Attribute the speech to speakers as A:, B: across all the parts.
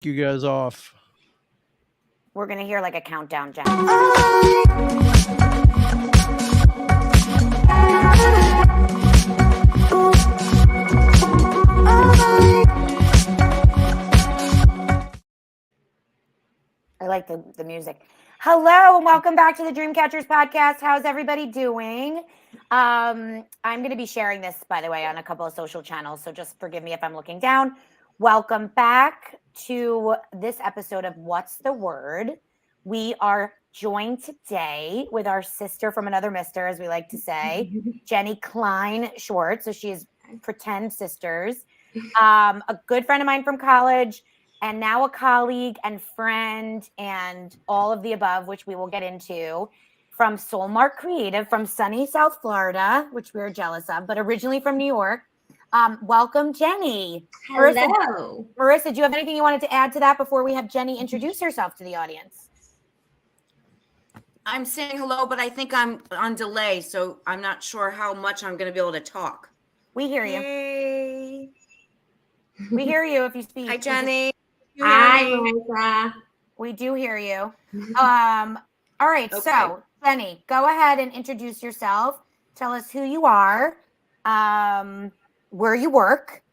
A: You guys off.
B: We're going to hear like a countdown, Jen. I like the music. Hello, and welcome back to the Dreamcatchers podcast. How's everybody doing? I'm going to be sharing this, by the way, on a couple of social channels, so just forgive me if I'm looking down. Welcome back to this episode of What's the Word? We are joined today with our sister from another mister, as we like to say, Jenni Schwartz. So she is pretend sisters. A good friend of mine from college, and now a colleague and friend and all of the above, which we will get into, from Solmark Creative from sunny South Florida, which we are jealous of, but originally from New York. Welcome, Jenni.
C: Hello.
B: Marissa, do you have anything you wanted to add to that before we have Jenni introduce herself to the audience?
D: I'm saying hello, but I think I'm on delay, so I'm not sure how much I'm going to be able to talk.
B: We hear you.
D: Hey.
B: We hear you if you speak.
D: Hi, Jenni.
C: Hi, Marissa.
B: We do hear you. All right, okay. So Jenni, go ahead and introduce yourself. Tell us who you are, where you work.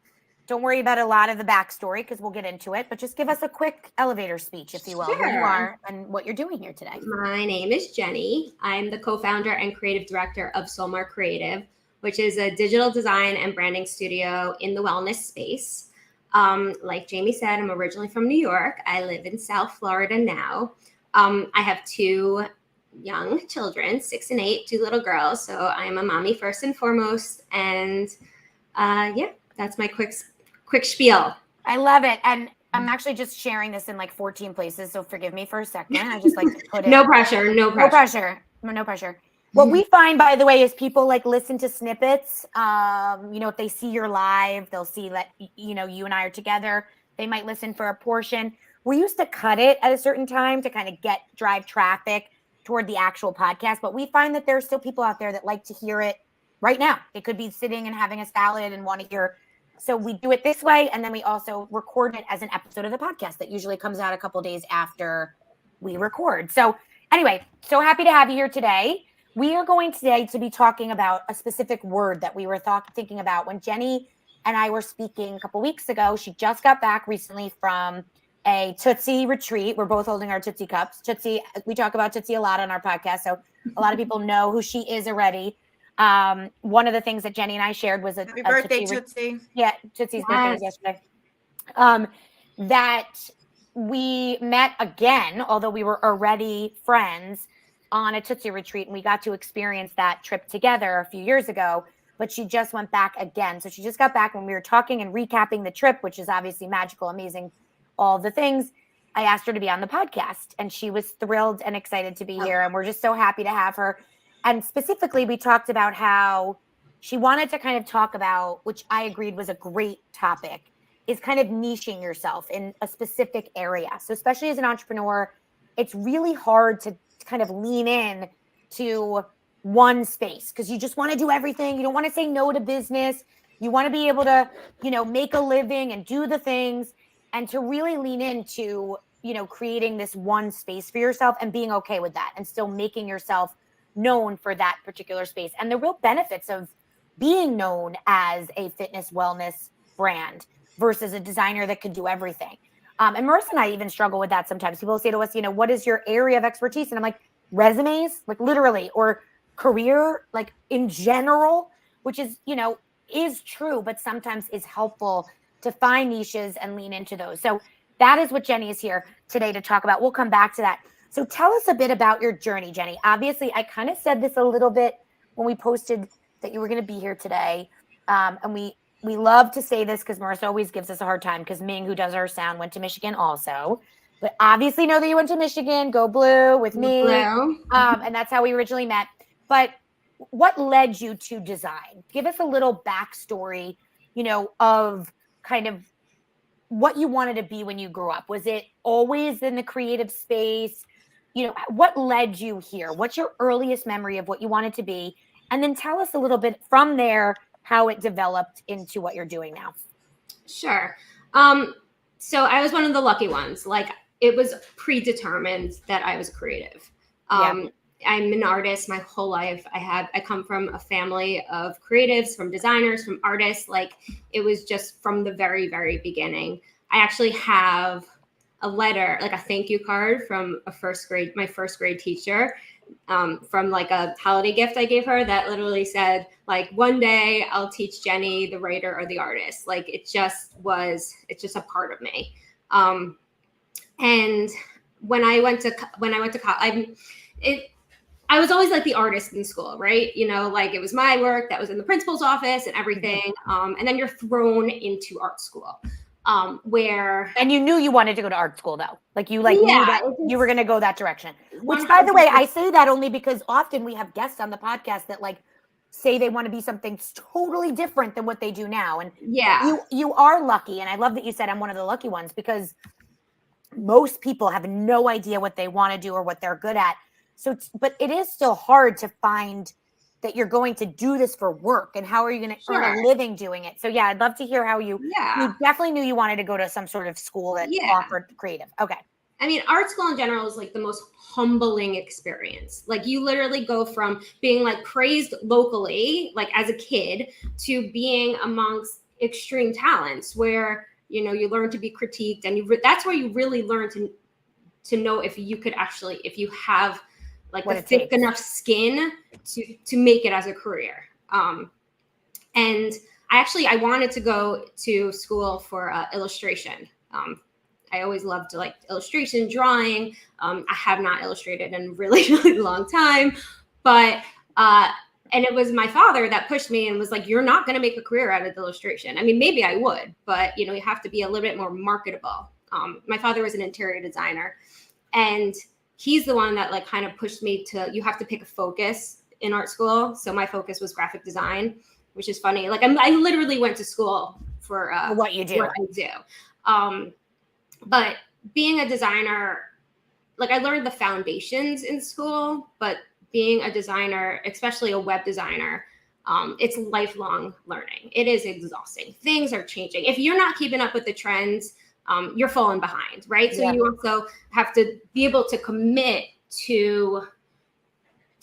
B: Don't worry about a lot of the backstory because we'll get into it, but just give us a quick elevator speech, if you will, who you are and what you're doing here today.
C: My name is Jenni. I'm the co-founder and creative director of Solmark Creative, which is a digital design and branding studio in the wellness space. Like Jamie said, I'm originally from New York. I live in South Florida now. I have two young children, 6 and 8, 2 little girls. So I'm a mommy first and foremost. And that's my quick spiel.
B: I love it. And I'm actually just sharing this in like 14 places. So forgive me for a second. I just like to put it.
C: No pressure. No pressure.
B: What we find, by the way, is people like listen to snippets. If they see you're live, they'll see that, you and I are together. They might listen for a portion. We used to cut it at a certain time to kind of drive traffic toward the actual podcast. But we find that there's still people out there that like to hear it right now. They could be sitting and having a salad and want to hear. So we do it this way. And then we also record it as an episode of the podcast that usually comes out a couple days after we record. So anyway, so happy to have you here today. We are going today to be talking about a specific word that we were thinking about when Jenni and I were speaking a couple weeks ago. She just got back recently from a Tootsie retreat. We're both holding our Tootsie cups. Tootsie, we talk about Tootsie a lot on our podcast, so a lot of people know who she is already. One of the things that Jenni and I shared was
D: Happy birthday, Tootsie.
B: Yeah, Tootsie's birthday was yesterday. That we met again, although we were already friends, on a Tootsie retreat, and we got to experience that trip together a few years ago, but she just went back again. So she just got back when we were talking and recapping the trip, which is obviously magical, amazing, all the things. I asked her to be on the podcast, and she was thrilled and excited to be here, and we're just so happy to have her. And specifically, we talked about how she wanted to kind of talk about, which I agreed was a great topic, is kind of niching yourself in a specific area. So especially as an entrepreneur, it's really hard to kind of lean in to one space because you just want to do everything. You don't want to say no to business. You want to be able to, make a living and do the things, and to really lean into, creating this one space for yourself and being okay with that and still making yourself known for that particular space. And the real benefits of being known as a fitness wellness brand versus a designer that could do everything. And Marissa and I even struggle with that sometimes. People say to us, what is your area of expertise? And I'm like, resumes, like literally, or career, like in general, which is, is true, but sometimes is helpful to find niches and lean into those. So that is what Jenni is here today to talk about. We'll come back to that. So tell us a bit about your journey, Jenni. Obviously, I kind of said this a little bit when we posted that you were going to be here today. And we love to say this because Marissa always gives us a hard time because Ming, who does our sound, went to Michigan also. But obviously know that you went to Michigan, go blue with me.
C: Blue.
B: And that's how we originally met. But what led you to design? Give us a little backstory, of kind of what you wanted to be when you grew up. Was it always in the creative space? What led you here? What's your earliest memory of what you wanted to be? And then tell us a little bit from there how it developed into what you're doing now.
C: Sure. So I was one of the lucky ones. Like it was predetermined that I was creative. I'm an artist my whole life. I come from a family of creatives, from designers, from artists. Like it was just from the very, very beginning. I actually have a letter, like a thank you card from my first grade teacher, from like a holiday gift I gave her that literally said, like, one day I'll teach Jenni the writer or the artist. Like it's just a part of me. And when I went to college, I was always like the artist in school, right? You know, like it was my work that was in the principal's office and everything. And then you're thrown into art school, where.
B: And you knew you wanted to go to art school though. Like you knew that you were going to go that direction. Which
C: 100%.
B: by the way, I say that only because often we have guests on the podcast that like say they want to be something totally different than what they do now. And you are lucky. And I love that you said I'm one of the lucky ones, because most people have no idea what they want to do or what they're good at. So, but it is still hard to find that you're going to do this for work, and how are you going to earn a living doing it? So yeah, I'd love to hear how you definitely knew you wanted to go to some sort of school that offered creative. Okay.
C: I mean, art school in general is like the most humbling experience. Like you literally go from being like praised locally, like as a kid, to being amongst extreme talents where, you know, you learn to be critiqued, and that's where you really learn to know if you could actually, if you have like the thick enough skin to make it as a career. And I wanted to go to school for illustration. I always loved like illustration, drawing. I have not illustrated in a really, really long time, but and it was my father that pushed me and was like, "You're not going to make a career out of illustration." I mean, maybe I would, but you know, you have to be a little bit more marketable. My father was an interior designer, and he's the one that like kind of pushed me to, you have to pick a focus in art school. So my focus was graphic design, which is funny. Like I literally went to school for
B: what you do.
C: What I do. But being a designer, like I learned the foundations in school, but being a designer, especially a web designer, it's lifelong learning. It is exhausting. Things are changing. If you're not keeping up with the trends, you're falling behind, right? So you also have to be able to commit to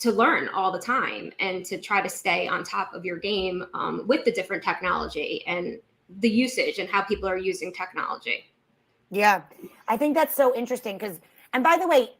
C: learn all the time and to try to stay on top of your game with the different technology and the usage and how people are using technology.
B: Yeah, I think that's so interesting because, and by the way,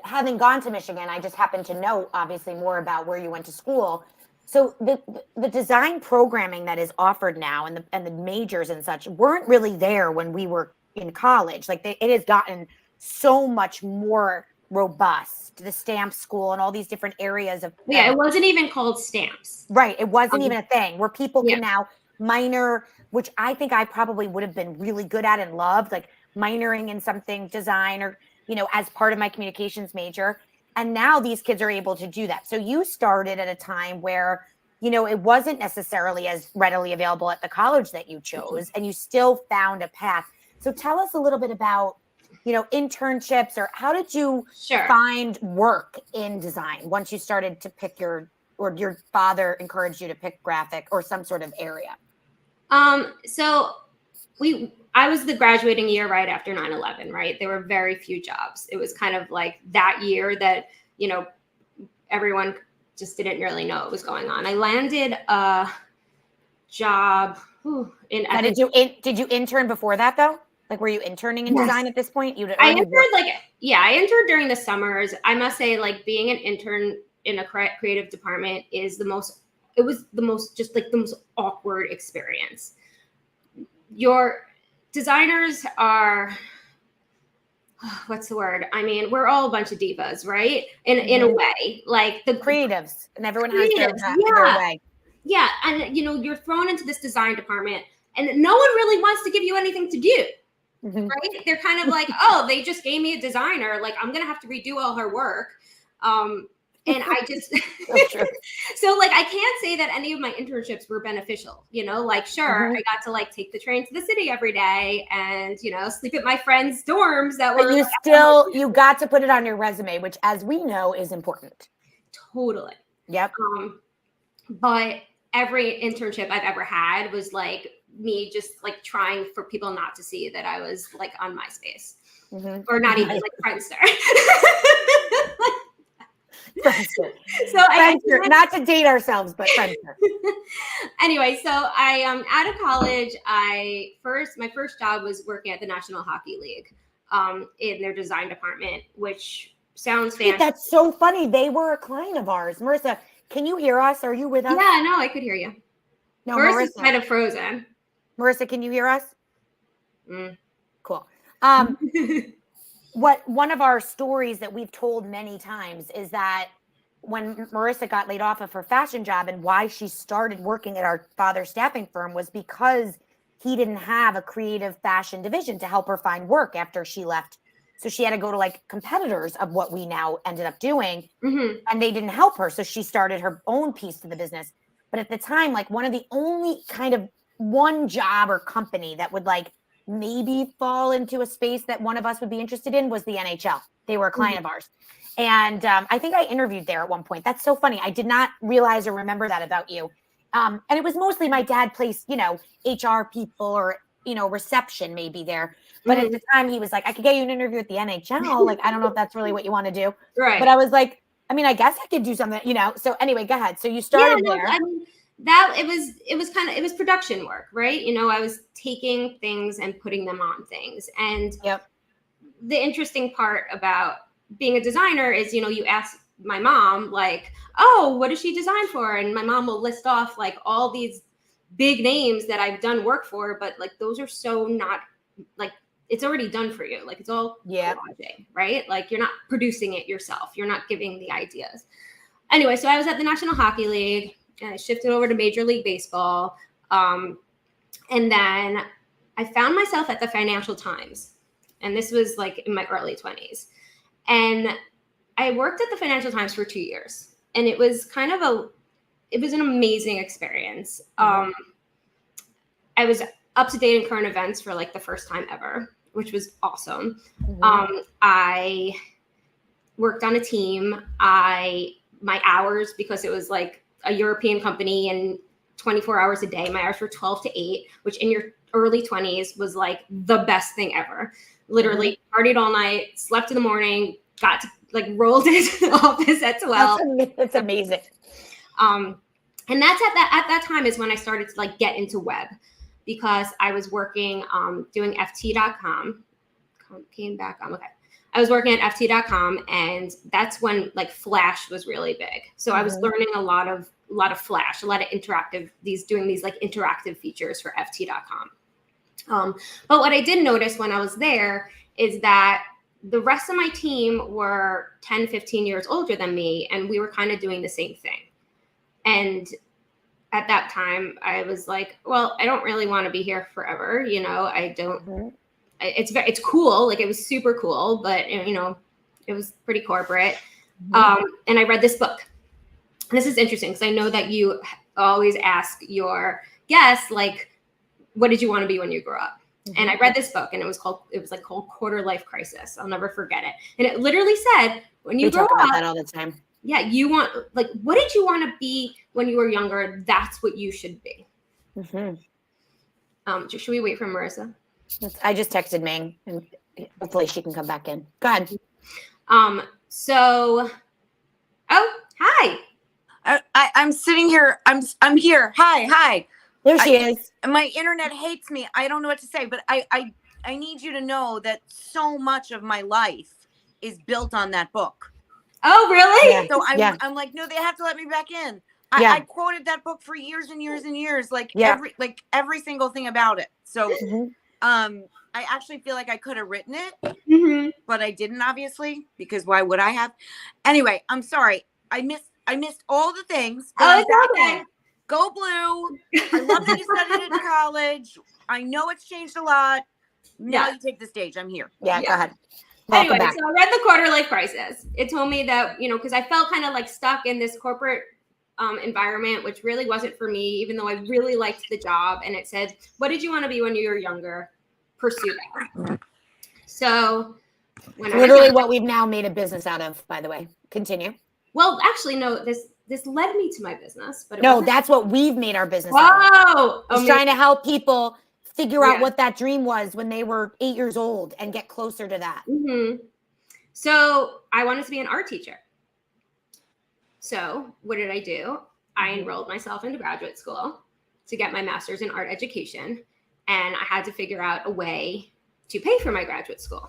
B: having gone to Michigan, I just happen to know obviously more about where you went to school. So the design programming that is offered now and the majors and such weren't really there when we were in college. Like it has gotten so much more robust, the stamp school and all these different areas of.
C: Yeah, it wasn't even called stamps.
B: Right. It wasn't even a thing where people can now minor, which I think I probably would have been really good at and loved, like minoring in something design or, you know, as part of my communications major. And now these kids are able to do that. So you started at a time where, you know, it wasn't necessarily as readily available at the college that you chose, and you still found a path. So tell us a little bit about, you know, internships, or how did you find work in design once you started to pick or your father encouraged you to pick graphic or some sort of area?
C: So I was the graduating year right after 9/11, right? There were very few jobs. It was kind of like that year that, you know, everyone just didn't really know what was going on. I landed a job
B: did you intern before that though? Like, were you interning in design at this point?
C: I entered during the summers. I must say, like, being an intern in a creative department was the most awkward experience. Your designers are, what's the word? I mean, we're all a bunch of divas, right? In a way, like the
B: creatives, and everyone has their way.
C: Yeah, and you know, you're thrown into this design department, and no one really wants to give you anything to do. Mm-hmm. Right? They're kind of like, oh, they just gave me a designer. Like, I'm gonna have to redo all her work. And I just so like I can't say that any of my internships were beneficial, you know, like sure, I got to like take the train to the city every day and, you know, sleep at my friends' dorms that were
B: you got to put it on your resume, which as we know is important.
C: Totally.
B: Yep.
C: But every internship I've ever had was like me just like trying for people not to see that I was like on MySpace or not even like Friendster.
B: Friendster.
C: So
B: Friendster, not to date ourselves, but Friendster.
C: Anyway, so I out of college, my first job was working at the National Hockey League in their design department, which sounds fantastic.
B: That's so funny. They were a client of ours. Marissa, can you hear us? Are you with us?
C: Yeah, no, I could hear you.
B: No,
C: Marissa's
B: Marissa.
C: kind of frozen.
B: Marissa, can you hear us?
C: Mm.
B: Cool. One of our stories that we've told many times is that when Marissa got laid off of her fashion job and why she started working at our father's staffing firm was because he didn't have a creative fashion division to help her find work after she left. So she had to go to like competitors of what we now ended up doing, and they didn't help her. So she started her own piece to the business. But at the time, like one of the only kind of one job or company that would like maybe fall into a space that one of us would be interested in was the NHL. They were a client of ours. And I think I interviewed there at one point. That's so funny. I did not realize or remember that about you. And it was mostly my dad placed, HR people or, reception maybe there. But at the time he was like, I could get you an interview at the NHL. Like, I don't know if that's really what you want to do.
C: Right.
B: But I was like, I mean, I guess I could do something, So anyway, go ahead. So you started there.
C: I mean, it was production work, right? I was taking things and putting them on things. And the interesting part about being a designer is, you ask my mom, like, oh, what does she design for? And my mom will list off like all these big names that I've done work for, but like those are so not like it's already done for you. Like it's all collaging, right? Like you're not producing it yourself. You're not giving the ideas. Anyway, so I was at the National Hockey League and I shifted over to Major League Baseball. And then I found myself at the Financial Times. And this was like in my early 20s. And I worked at the Financial Times for 2 years. And it was it was an amazing experience. I was up to date in current events for like the first time ever, which was awesome. I worked on a team. My hours, because it was like a European company and 24 hours a day, my hours were 12 to 8, which in your early 20s was like the best thing ever. Literally partied all night, slept in the morning, got to like rolled into the office at 12.
B: That's amazing.
C: And that's at that time is when I started to like get into web, because I was working doing ft.com. Came back on. Okay. I was working at ft.com, and that's when like Flash was really big. So I was learning a lot of Flash, a lot of interactive, doing these like interactive features for ft.com. But what I did notice when I was there is that the rest of my team were 10, 15 years older than me, and we were kind of doing the same thing. And at that time, I was like, well, I don't really want to be here forever. I don't, it's cool. Like it was super cool, but it was pretty corporate. And I read this book. And this is interesting because I know that you always ask your guests, like, what did you want to be when you grew up? And I read this book, and it was called Quarter Life Crisis. I'll never forget it. And it literally said, when you grow
B: talk about
C: up,
B: that all the time.
C: Yeah, you want, like, what did you want to be when you were younger? That's what you should be. Should we wait for Marissa?
B: I just texted Ming, and hopefully she can come back in. Go ahead.
C: Hi.
D: I'm sitting here. I'm here. Hi.
B: There she is.
D: My internet hates me. I don't know what to say, but I need you to know that so much of my life is built on that book.
C: Oh, really?
B: Yeah.
D: So I'm like, no, they have to let me back in. I quoted that book for years and years and years, every single thing about it. So I actually feel like I could have written it, but I didn't, obviously, because why would I have? Anyway, I'm sorry. I missed all the things.
C: Okay.
D: Go Blue. I love that you studied at college. I know it's changed a lot. Now you take the stage. I'm here.
B: Yeah. Go ahead.
C: Anyway, so I read the Quarter Life Crisis. It told me that, because I felt kind of like stuck in this corporate environment, which really wasn't for me, even though I really liked the job. And it said, what did you want to be when you were younger? Pursue that. So
B: literally what we've now made a business out of, by the way. Continue.
C: Well, actually, no, this led me to my business, but
B: no, that's what we've made our business. Is trying to help people figure out what that dream was when they were 8 years old and get closer to that.
C: Mm-hmm. So I wanted to be an art teacher. So what did I do? I enrolled myself into graduate school to get my master's in art education. And I had to figure out a way to pay for my graduate school.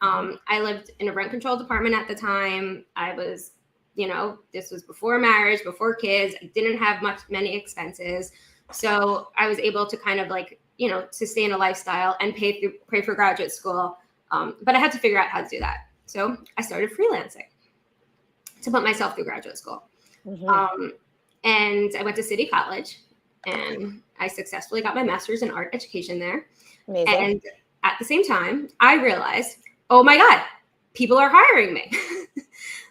C: I lived in a rent controlled apartment at the time. I was, this was before marriage, before kids. I didn't have many expenses. So I was able to kind of like, sustain a lifestyle and pay for graduate school. But I had to figure out how to do that. So I started freelancing to put myself through graduate school. And I went to City College and I successfully got my master's in art education there.
B: Amazing.
C: And at the same time, I realized, oh my God, people are hiring me.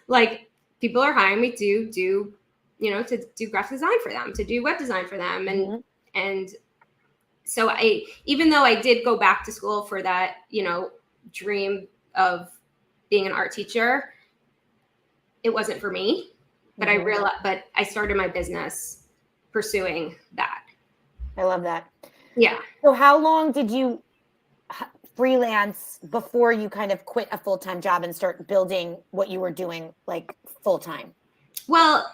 C: Like people are hiring me to do graphic design for them, to do web design for them. And so even though I did go back to school for that, dream of being an art teacher, it wasn't for me. But I started my business pursuing that.
B: I love that.
C: Yeah.
B: So how long did you freelance before you kind of quit a full-time job and start building what you were doing like full-time?
C: Well,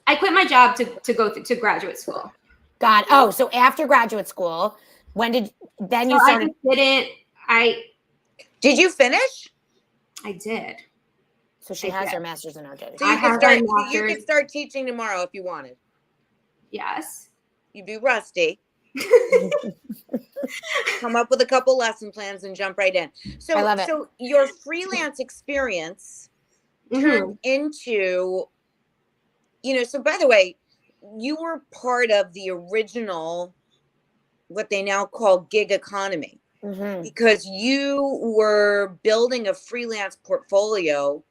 C: I quit my job to go to graduate school.
B: So after graduate school, you started?
D: Did you finish?
C: I did.
B: So she has her master's in art education.
D: So you could start teaching tomorrow if you wanted.
C: Yes.
D: You'd be rusty. Come up with a couple lesson plans and jump right in. So
B: I love it.
D: So your freelance experience turned into, so by the way, you were part of the original, what they now call gig economy, because you were building a freelance portfolio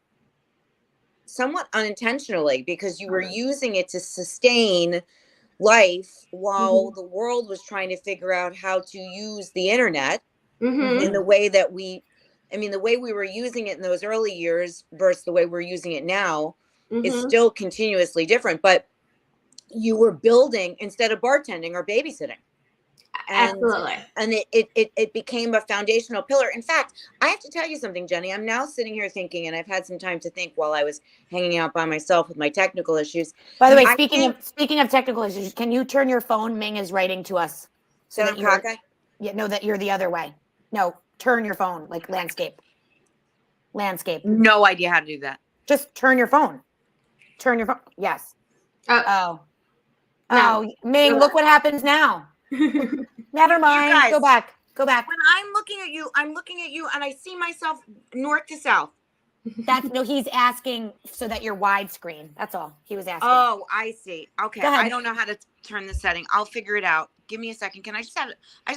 D: somewhat unintentionally because you were using it to sustain life while the world was trying to figure out how to use the internet in the way that the way we were using it in those early years versus the way we're using it now is still continuously different. But you were building instead of bartending or babysitting.
C: Absolutely.
D: And it became a foundational pillar. In fact, I have to tell you something, Jenny. I'm now sitting here thinking, and I've had some time to think while I was hanging out by myself with my technical issues.
B: By the way, speaking of technical issues, can you turn your phone? Ming is writing to us.
D: So that you're cockeyed?
B: Yeah, no, that you're the other way. No, turn your phone, like landscape.
D: No idea how to do that.
B: Just turn your phone. Turn your phone. Yes. Oh, Ming, look what happens now. Never mind.
D: Guys,
B: go back.
D: When I'm looking at you and I see myself north to south.
B: He's asking so that you're widescreen. That's all he was asking.
D: Oh, I see. Okay. I don't know how to turn the setting. I'll figure it out. Give me a second. Can I just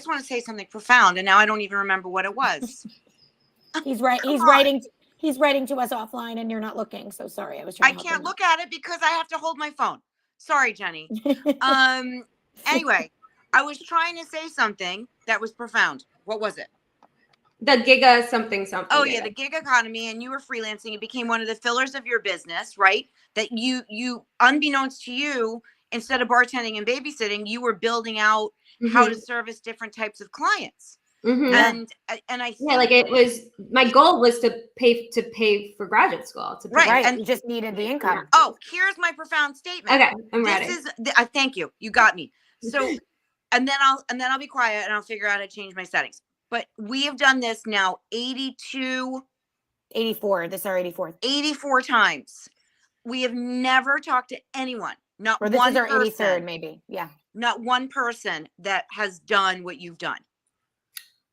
D: want to say something profound and now I don't even remember what it was.
B: He's writing to us offline and you're not looking. So sorry.
D: I can't look at it because I have to hold my phone. Sorry, Jenny. Anyway, I was trying to say something that was profound. What was it?
C: The giga something.
D: Oh yeah, the gig economy, and you were freelancing. It became one of the fillers of your business, right? That you unbeknownst to you, instead of bartending and babysitting, you were building out how to service different types of clients. And I think,
C: like it was my goal was to pay for graduate school.
B: Right, and you just needed the income.
D: Oh, here's my profound statement.
C: Okay, I'm ready.
D: Thank you. You got me. So, and then I'll be quiet and I'll figure out how to change my settings. But we have done this now 84.
B: This is our 84th.
D: 84 times. We have never talked to anyone. Not
B: or this
D: one
B: is our
D: person.
B: 83rd, maybe. Yeah.
D: Not one person that has done what you've done.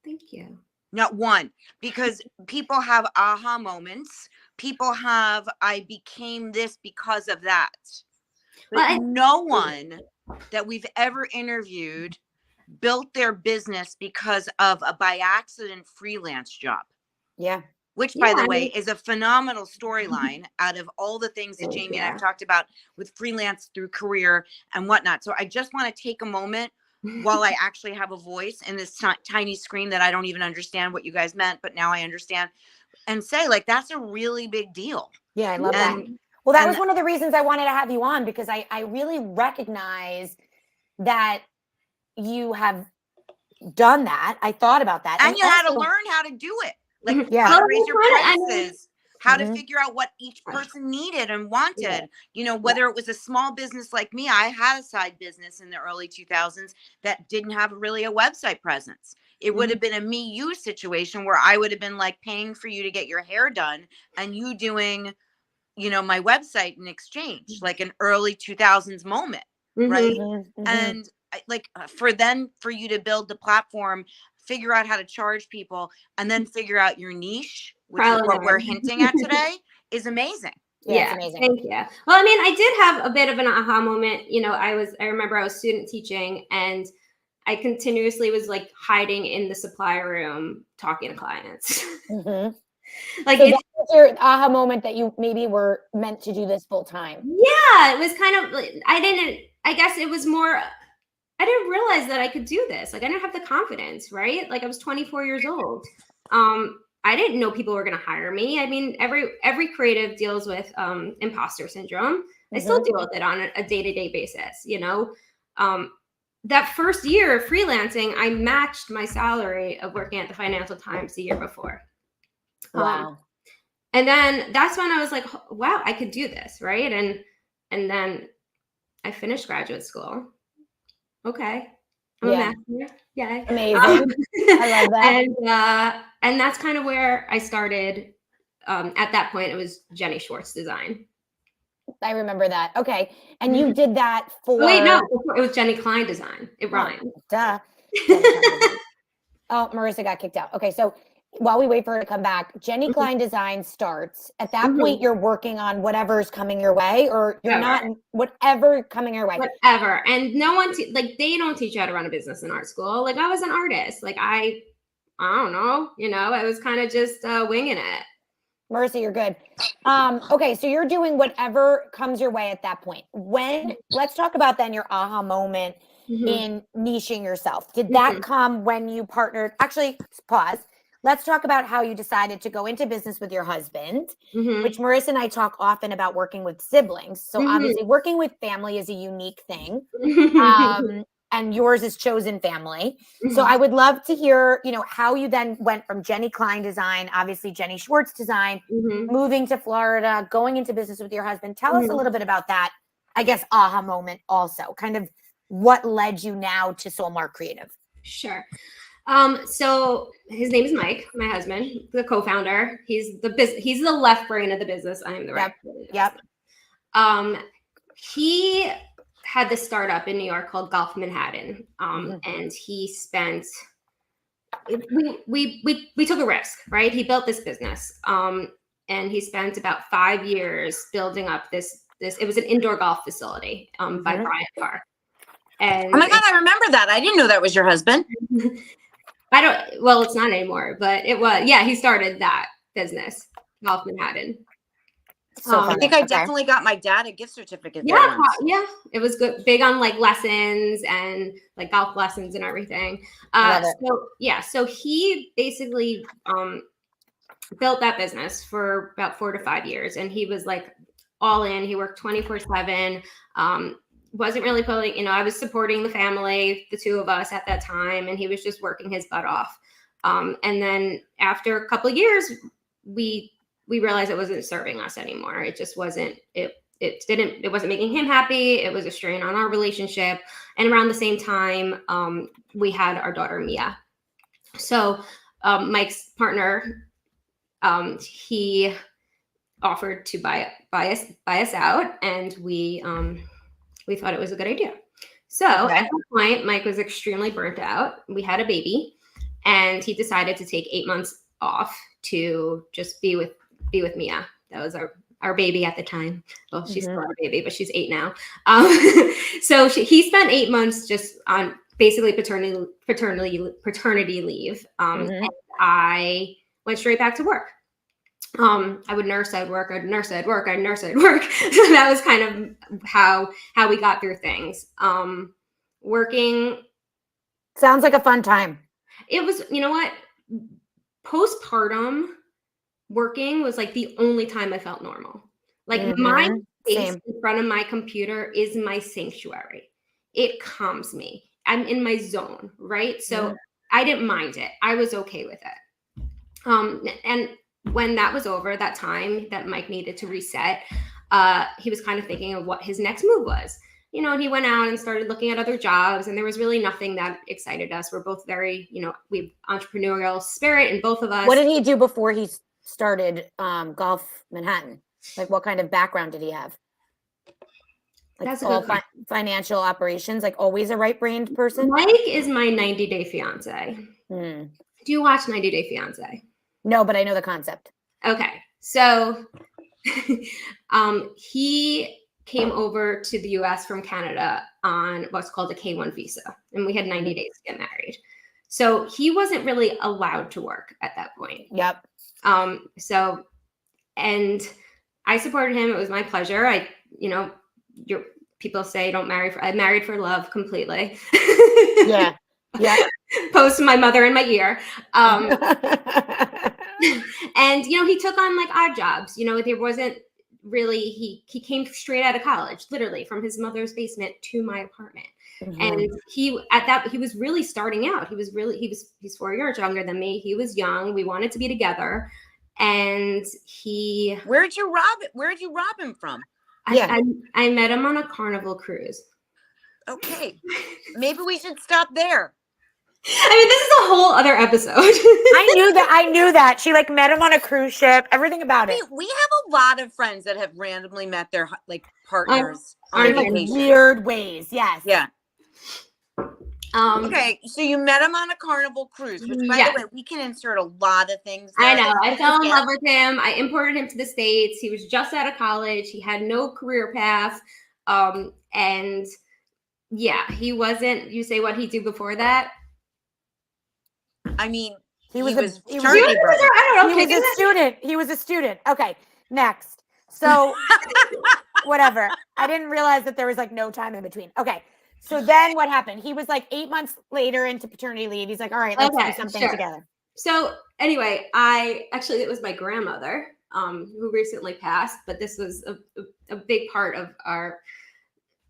C: Thank you.
D: Not one. Because people have aha moments. People have, I became this because of that. But no one that we've ever interviewed built their business because of a by accident freelance job.
B: Yeah.
D: Which, by the way, is a phenomenal storyline out of all the things that Jamie and I've talked about with freelance through career and whatnot. So I just want to take a moment while I actually have a voice in this tiny screen that I don't even understand what you guys meant, but now I understand, and say, like, that's a really big deal.
B: Yeah, I love that. Well, that was one of the reasons I wanted to have you on, because I really recognize that you have done that. I thought about that.
D: And you had to learn how to do it. Like
B: how
D: to raise your prices, how to figure out what each person needed and wanted. Whether it was a small business like me, I had a side business in the early 2000s that didn't have really a website presence. It would have been a me you situation where I would have been like paying for you to get your hair done and you doing, my website in exchange, like an early 2000s moment. Right. And for you to build the platform, figure out how to charge people, and then figure out your niche, which is what we're hinting at today, is amazing.
C: Yeah, it's amazing. Thank you. Well, I mean, I did have a bit of an aha moment. I remember I was student teaching, and I continuously was like hiding in the supply room talking to clients.
B: Like, so that was your aha moment that you maybe were meant to do this full time.
C: Yeah, it was kind of like, I guess it was more, I didn't realize that I could do this. Like, I didn't have the confidence, right? Like, I was 24 years old. I didn't know people were going to hire me. I mean, every creative deals with imposter syndrome. I still deal with it on a day-to-day basis, that first year of freelancing, I matched my salary of working at the Financial Times the year before.
B: Wow.
C: And then that's when I was like, wow, I could do this, right? And then I finished graduate school. Okay. I'm a master. Yeah.
B: Amazing. I love that.
C: And that's kind of where I started. At that point, it was Jenni Schwartz Design.
B: I remember that. Okay. And you did that for...
C: Wait, no. It was Jenni Klein Design. It rhymed.
B: Duh. Oh, Marissa got kicked out. Okay. So while we wait for her to come back, Jenni Klein Design starts. At that point, you're working on whatever's coming your way, or you're not, whatever coming your way.
C: Whatever. And no one, they don't teach you how to run a business in art school. Like, I was an artist. Like, I don't know, I was kind of just winging it.
B: Marissa, you're good. Okay. So you're doing whatever comes your way at that point. Let's talk about then your aha moment in niching yourself. Did that come when you partnered? Actually, pause. Let's talk about how you decided to go into business with your husband, which Marissa and I talk often about working with siblings. So obviously working with family is a unique thing. And yours is chosen family. So I would love to hear, how you then went from Jenni Klein Design, obviously Jenni Schwartz Design, moving to Florida, going into business with your husband. Tell us a little bit about that, I guess, aha moment also. Kind of what led you now to Solmark Creative.
C: Sure. So his name is Mike, my husband, the co-founder. He's the left brain of the business. I am the right brain.
B: Yep.
C: He had this startup in New York called Golf Manhattan. And he spent, we took a risk, right? He built this business. And he spent about 5 years building up this, it was an indoor golf facility, by Bryant Park. And
D: oh my God, I remember that. I didn't know that was your husband.
C: Well, it's not anymore, but it was. Yeah, he started that business, Golf Manhattan.
B: So
D: I think I definitely got my dad a gift certificate.
C: Yeah, it was good. Big on like lessons and like golf lessons and everything. So he basically built that business for about 4 to 5 years, and he was like all in. He worked 24/7. Wasn't really pulling, I was supporting the family, the two of us at that time, and he was just working his butt off. And then after a couple of years, we realized it wasn't serving us anymore. It just wasn't, it wasn't making him happy. It was a strain on our relationship. And around the same time, we had our daughter, Mia. So Mike's partner, he offered to buy us out, and we thought it was a good idea. So at that point, Mike was extremely burnt out. We had a baby, and he decided to take 8 months off to just be with Mia. That was our baby at the time. Well, she's still a baby, but she's 8 now. So he spent 8 months just on basically paternity leave. And I went straight back to work. I would nurse, I'd work, I'd nurse, I'd work, I'd nurse, I'd work. So that was kind of how we got through things. Working.
B: Sounds like a fun time.
C: It was, postpartum working was like the only time I felt normal. Like my space in front of my computer is my sanctuary. It calms me. I'm in my zone, right? So I didn't mind it. I was okay with it. And when that was over, that time that Mike needed to reset, he was kind of thinking of what his next move was. You know, and he went out and started looking at other jobs, and there was really nothing that excited us. We're both very, you know, we have entrepreneurial spirit in both of us.
B: What did he do before he started Golf Manhattan? Like, what kind of background did he have? Like,
C: that's
B: all financial operations, like always a right-brained person?
C: Mike is my 90-Day Fiance. Do you watch 90-Day Fiance?
B: No, but I know the concept.
C: Okay. So he came over to the US from Canada on what's called a K-1 visa. And we had 90 days to get married. So he wasn't really allowed to work at that point.
B: Yep.
C: And I supported him. It was my pleasure. People say don't marry I married for love completely.
B: Yeah.
C: Post my mother in my ear. And, you know, he took on like odd jobs. You know, there wasn't really, he came straight out of college, literally from his mother's basement to my apartment. And he was really starting out. He's 4 years younger than me. He was young. We wanted to be together. And
D: where'd you rob him from?
C: I met him on a Carnival cruise.
D: Okay. Maybe we should stop there.
C: I mean, this is a whole other episode.
B: I knew that. She like met him on a cruise ship, everything about it.
D: We have a lot of friends that have randomly met their like partners on
B: like weird ways. Yes.
D: Yeah. Okay, so you met him on a Carnival cruise, which by the way, we can insert a lot of things.
C: I know. I fell in love with him. I imported him to the States. He was just out of college. He had no career path. And yeah, he wasn't, you say what he do before that?
B: I mean, he was a student. Okay, next. So whatever. I didn't realize that there was like no time in between. Okay. So then what happened? He was like 8 months later into paternity leave. He's like, all right, let's do something together.
C: So anyway, it was my grandmother who recently passed, but this was a big part of our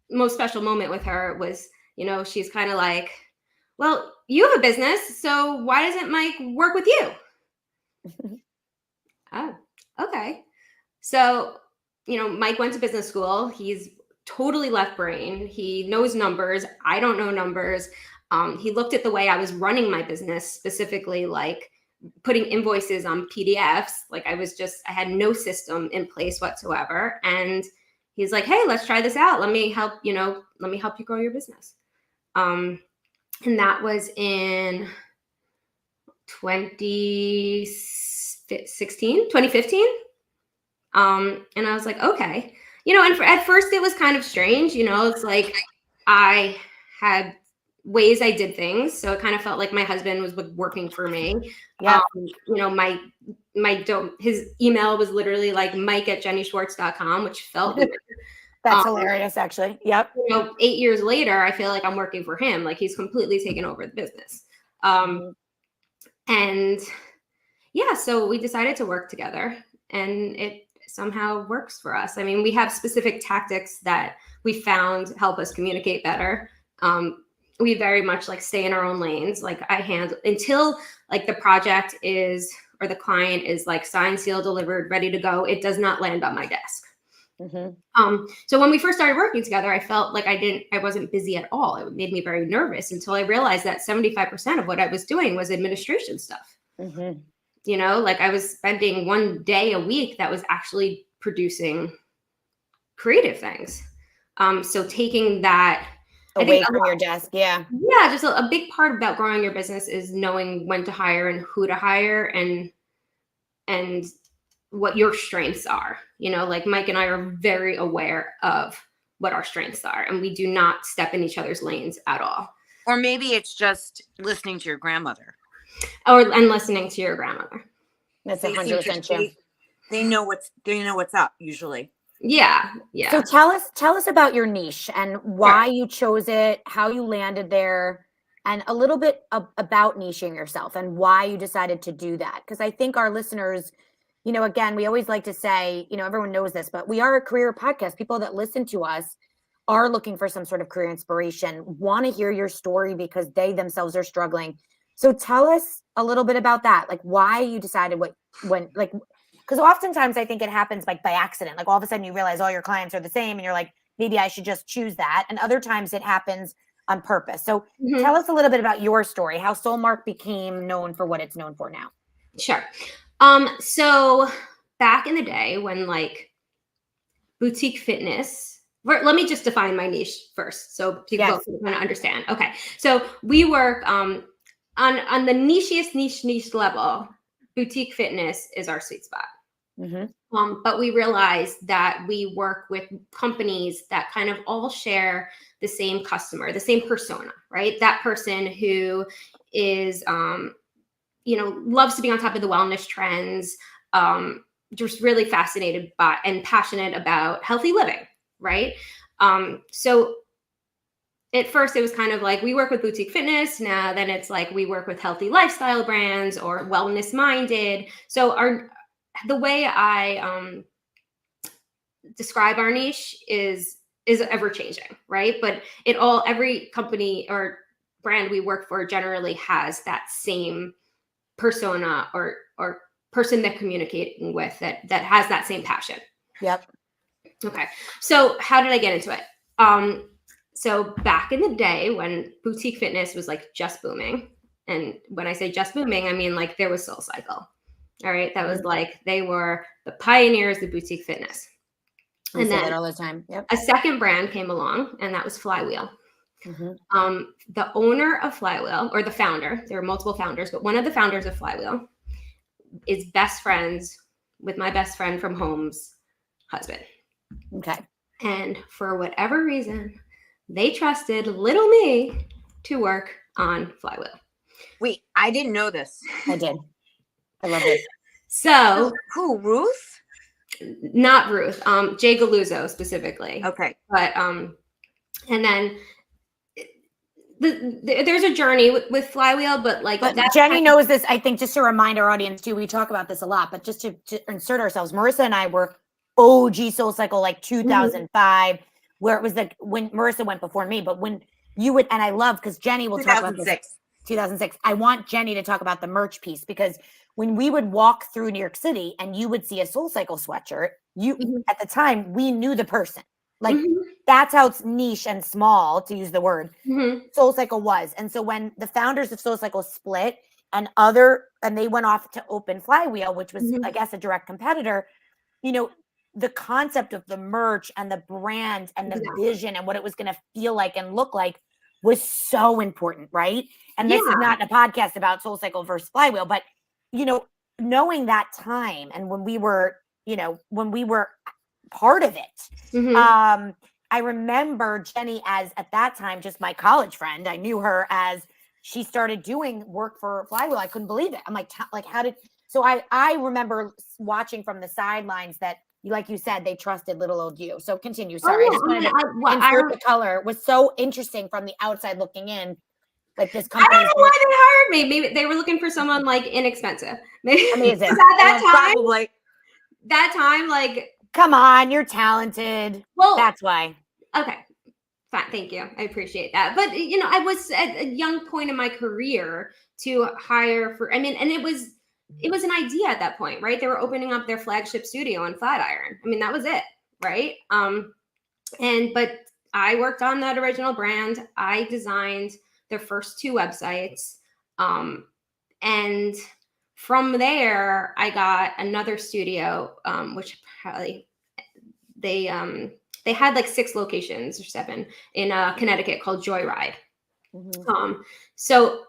C: most special moment with her was, you know, she's kind of like, well, you have a business, so why doesn't Mike work with you? Oh, okay. So, you know, Mike went to business school. He's totally left brain. He knows numbers. I don't know numbers. He looked at the way I was running my business, specifically like putting invoices on PDFs. Like I had no system in place whatsoever. And he's like, hey, let's try this out. Let me help you grow your business. And that was in 2015. And I was like, okay. You know, and at first it was kind of strange, you know, it's like I had ways I did things. So it kind of felt like my husband was working for me. Yeah. You know, his email was literally like mike@jennischwartz.com, which felt weird.
B: That's hilarious, actually. Yep.
C: You know, 8 years later, I feel like I'm working for him. Like he's completely taken over the business. And yeah, so we decided to work together and it somehow works for us. I mean, we have specific tactics that we found help us communicate better. We very much like stay in our own lanes. Like I handle until like the project is, or the client is like signed, sealed, delivered, ready to go. It does not land on my desk. So when we first started working together, I felt like I wasn't busy at all. It made me very nervous until I realized that 75% of what I was doing was administration stuff. You know, like I was spending 1 day a week that was actually producing creative things. So taking that
B: away from your desk. Yeah.
C: Yeah. Just a big part about growing your business is knowing when to hire and who to hire and what your strengths are. You know, like Mike and I are very aware of what our strengths are, and we do not step in each other's lanes at all.
D: Or maybe it's just listening to your grandmother.
C: And listening to your grandmother.
B: That's 100% true.
D: They know what's up usually.
C: Yeah.
B: So tell us about your niche and why you chose it, how you landed there, and a little bit about niching yourself and why you decided to do that. Because I think our listeners you know, again, we always like to say, you know, everyone knows this, but we are a career podcast. People that listen to us are looking for some sort of career inspiration, want to hear your story because they themselves are struggling. So tell us a little bit about that, like why you decided because oftentimes I think it happens like by accident. Like all of a sudden you realize all your clients are the same and you're like, maybe I should just choose that. And other times it happens on purpose. So tell us a little bit about your story, how Solmark became known for what it's known for now.
C: Sure. So back in the day when like boutique fitness, let me just define my niche first so people can kind of understand. Okay. So we work on the niche level. Boutique fitness is our sweet spot. But we realized that we work with companies that kind of all share the same customer, the same persona, right? That person who is, you know, loves to be on top of the wellness trends, just really fascinated by and passionate about healthy living, right? So at first it was kind of like we work with boutique fitness. Now then it's like we work with healthy lifestyle brands or wellness minded. So the way I describe our niche is ever changing, right? But every company or brand we work for generally has that same persona or person they're communicating with that has that same passion.
B: Yep.
C: Okay. So how did I get into it? So back in the day when boutique fitness was like just booming, and when I say just booming, I mean like there was SoulCycle. All right. That was like, they were the pioneers of boutique fitness.
B: And then all the time. Yep.
C: A second brand came along and that was Flywheel. The owner of Flywheel, or the founder, there were multiple founders, but one of the founders of Flywheel is best friends with my best friend from home's husband.
B: Okay.
C: And for whatever reason, they trusted little me to work on Flywheel.
D: Wait, I didn't know this.
B: I did. I love this.
C: So
D: who, Ruth?
C: Not Ruth, Jay Galuzzo specifically.
D: Okay.
C: But and then there's a journey with Flywheel, but
B: Jenni knows this. I think just to remind our audience too, we talk about this a lot, but just to insert ourselves, Marissa and I were OG SoulCycle like 2005, where it was like when Marissa went before me, but when you would, and I love because Jenni will talk about this. 2006. I want Jenni to talk about the merch piece because when we would walk through New York City and you would see a SoulCycle sweatshirt, at the time we knew the person. Like that's how it's niche and small, to use the word, SoulCycle was. And so when the founders of SoulCycle split and they went off to open Flywheel, which was I guess a direct competitor, you know, the concept of the merch and the brand and the vision and what it was going to feel like and look like was so important, right? And this is not a podcast about SoulCycle versus Flywheel, but you know, knowing that time and when we were part of it, I remember Jenni as at that time just my college friend. I knew her as she started doing work for Flywheel. I couldn't believe it. I'm like how did? So I remember watching from the sidelines that, like you said, they trusted little old you. So continue. Sorry, I just wanted to insert the color. It was so interesting from the outside looking in. Like this company.
C: I don't know why they hired me. Maybe they were looking for someone like inexpensive. Maybe
B: amazing.
C: At that time,
D: probably.
C: That time, like,
B: come on, you're talented. Well, that's why.
C: Okay, fine. Thank you. I appreciate that. But you know, I was at a young point in my career to hire for. I mean, and it was an idea at that point, right? They were opening up their flagship studio in Flatiron. I mean, that was it, right? But I worked on that original brand. I designed their first 2 websites. And from there, I got another studio, which probably they had like 6 locations or 7 in Connecticut called Joyride. So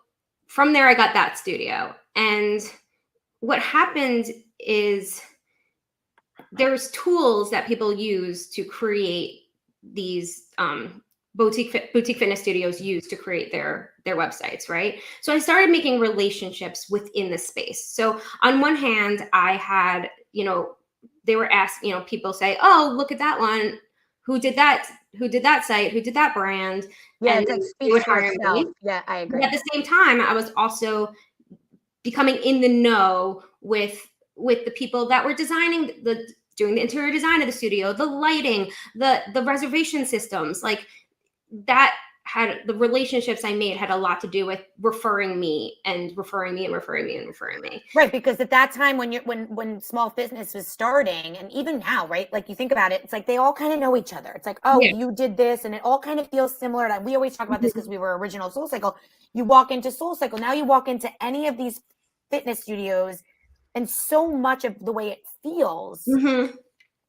C: from there, I got that studio. And what happened is there's tools that people use to create these boutique fitness studios use to create their websites, right? So I started making relationships within the space. So on one hand, I had, you know, they were asked, you know, people say, oh, look at that one. Who did that site? Who did that brand?
B: Yeah,
C: and
B: it's like
C: they would
B: speaks for
C: hire
B: itself.
C: me.
B: Yeah, I agree.
C: But at the same time, I was also becoming in the know with with the people that were doing the interior design of the studio, the lighting, the reservation systems, like that had the relationships I made had a lot to do with referring me.
B: Right. Because at that time when small business was starting, and even now, right? Like you think about it, it's like they all kind of know each other. It's like, oh, you did this, and it all kind of feels similar. We always talk about this because we were original Soul Cycle. You walk into Soul Cycle, now you walk into any of these fitness studios, and so much of the way it feels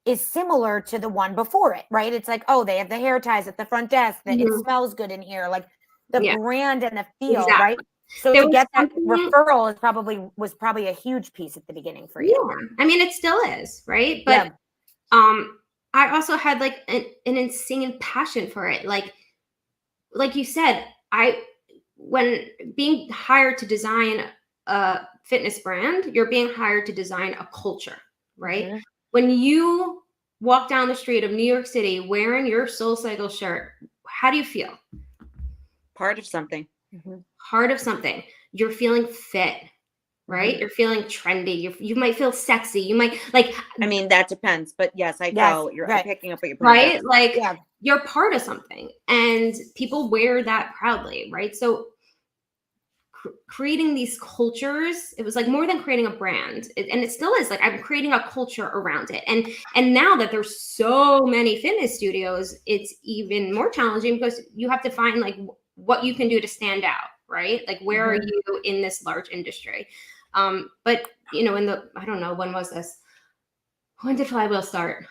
B: is similar to the one before it, right? It's like, oh, they have the hair ties at the front desk, that it smells good in here, like the brand and the feel, right? So to get that referral was probably a huge piece at the beginning for you.
C: Yeah. I mean, it still is, right? But I also had like an insane passion for it. Like you said, when being hired to design a fitness brand, you're being hired to design a culture, right? When you walk down the street of New York City wearing your Soul Cycle shirt, how do you feel?
D: Part of something.
C: Part of something. You're feeling fit, right? You're feeling trendy. You might feel sexy. You might like.
D: I mean, that depends, but yes, I know you're picking up what you're
C: right. Like you're part of something, and people wear that proudly, right? So creating these cultures, it was like more than creating a brand, and it still is. Like I'm creating a culture around it, and now that there's so many fitness studios, it's even more challenging because you have to find like what you can do to stand out, right? Like where are you in this large industry? But you know, I don't know, when was this? When did Flywheel start?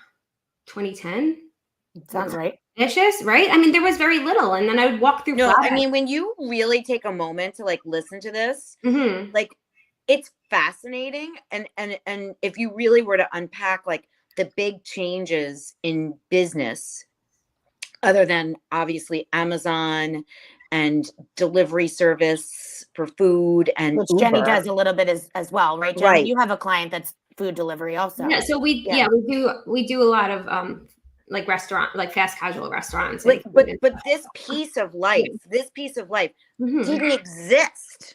C: 2010?
B: Sounds right.
C: Vicious, right? I mean, there was very little, and then I would walk through.
D: No, I mean, when you really take a moment to like listen to this, like it's fascinating, and if you really were to unpack like the big changes in business, other than obviously Amazon and delivery service for food, and
B: which
D: Uber.
B: Jenni does a little bit as well, right? Jenni,
D: right.
B: You have a client that's food delivery also.
C: Yeah, so we do a lot of like restaurant, like fast casual restaurants.
D: Like, but this piece of life didn't exist.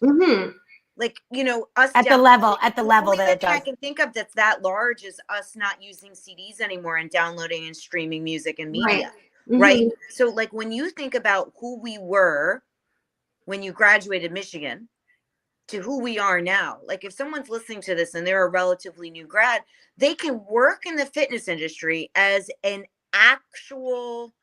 D: Like, you know, us
B: at the level that it does.
D: I can think of that large is us not using CDs anymore and downloading and streaming music and media. Right. So like when you think about who we were when you graduated Michigan to who we are now, like if someone's listening to this and they're a relatively new grad, they can work in the fitness industry as an actual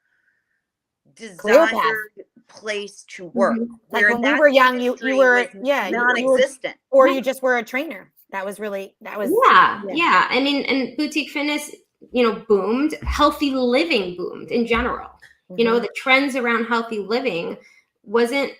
D: desired place to work.
B: Like when we were young, you were
D: non-existent,
B: or you just were a trainer. That was
C: yeah. I mean, and boutique fitness, you know, boomed. Healthy living boomed in general. You know, the trends around healthy living wasn't,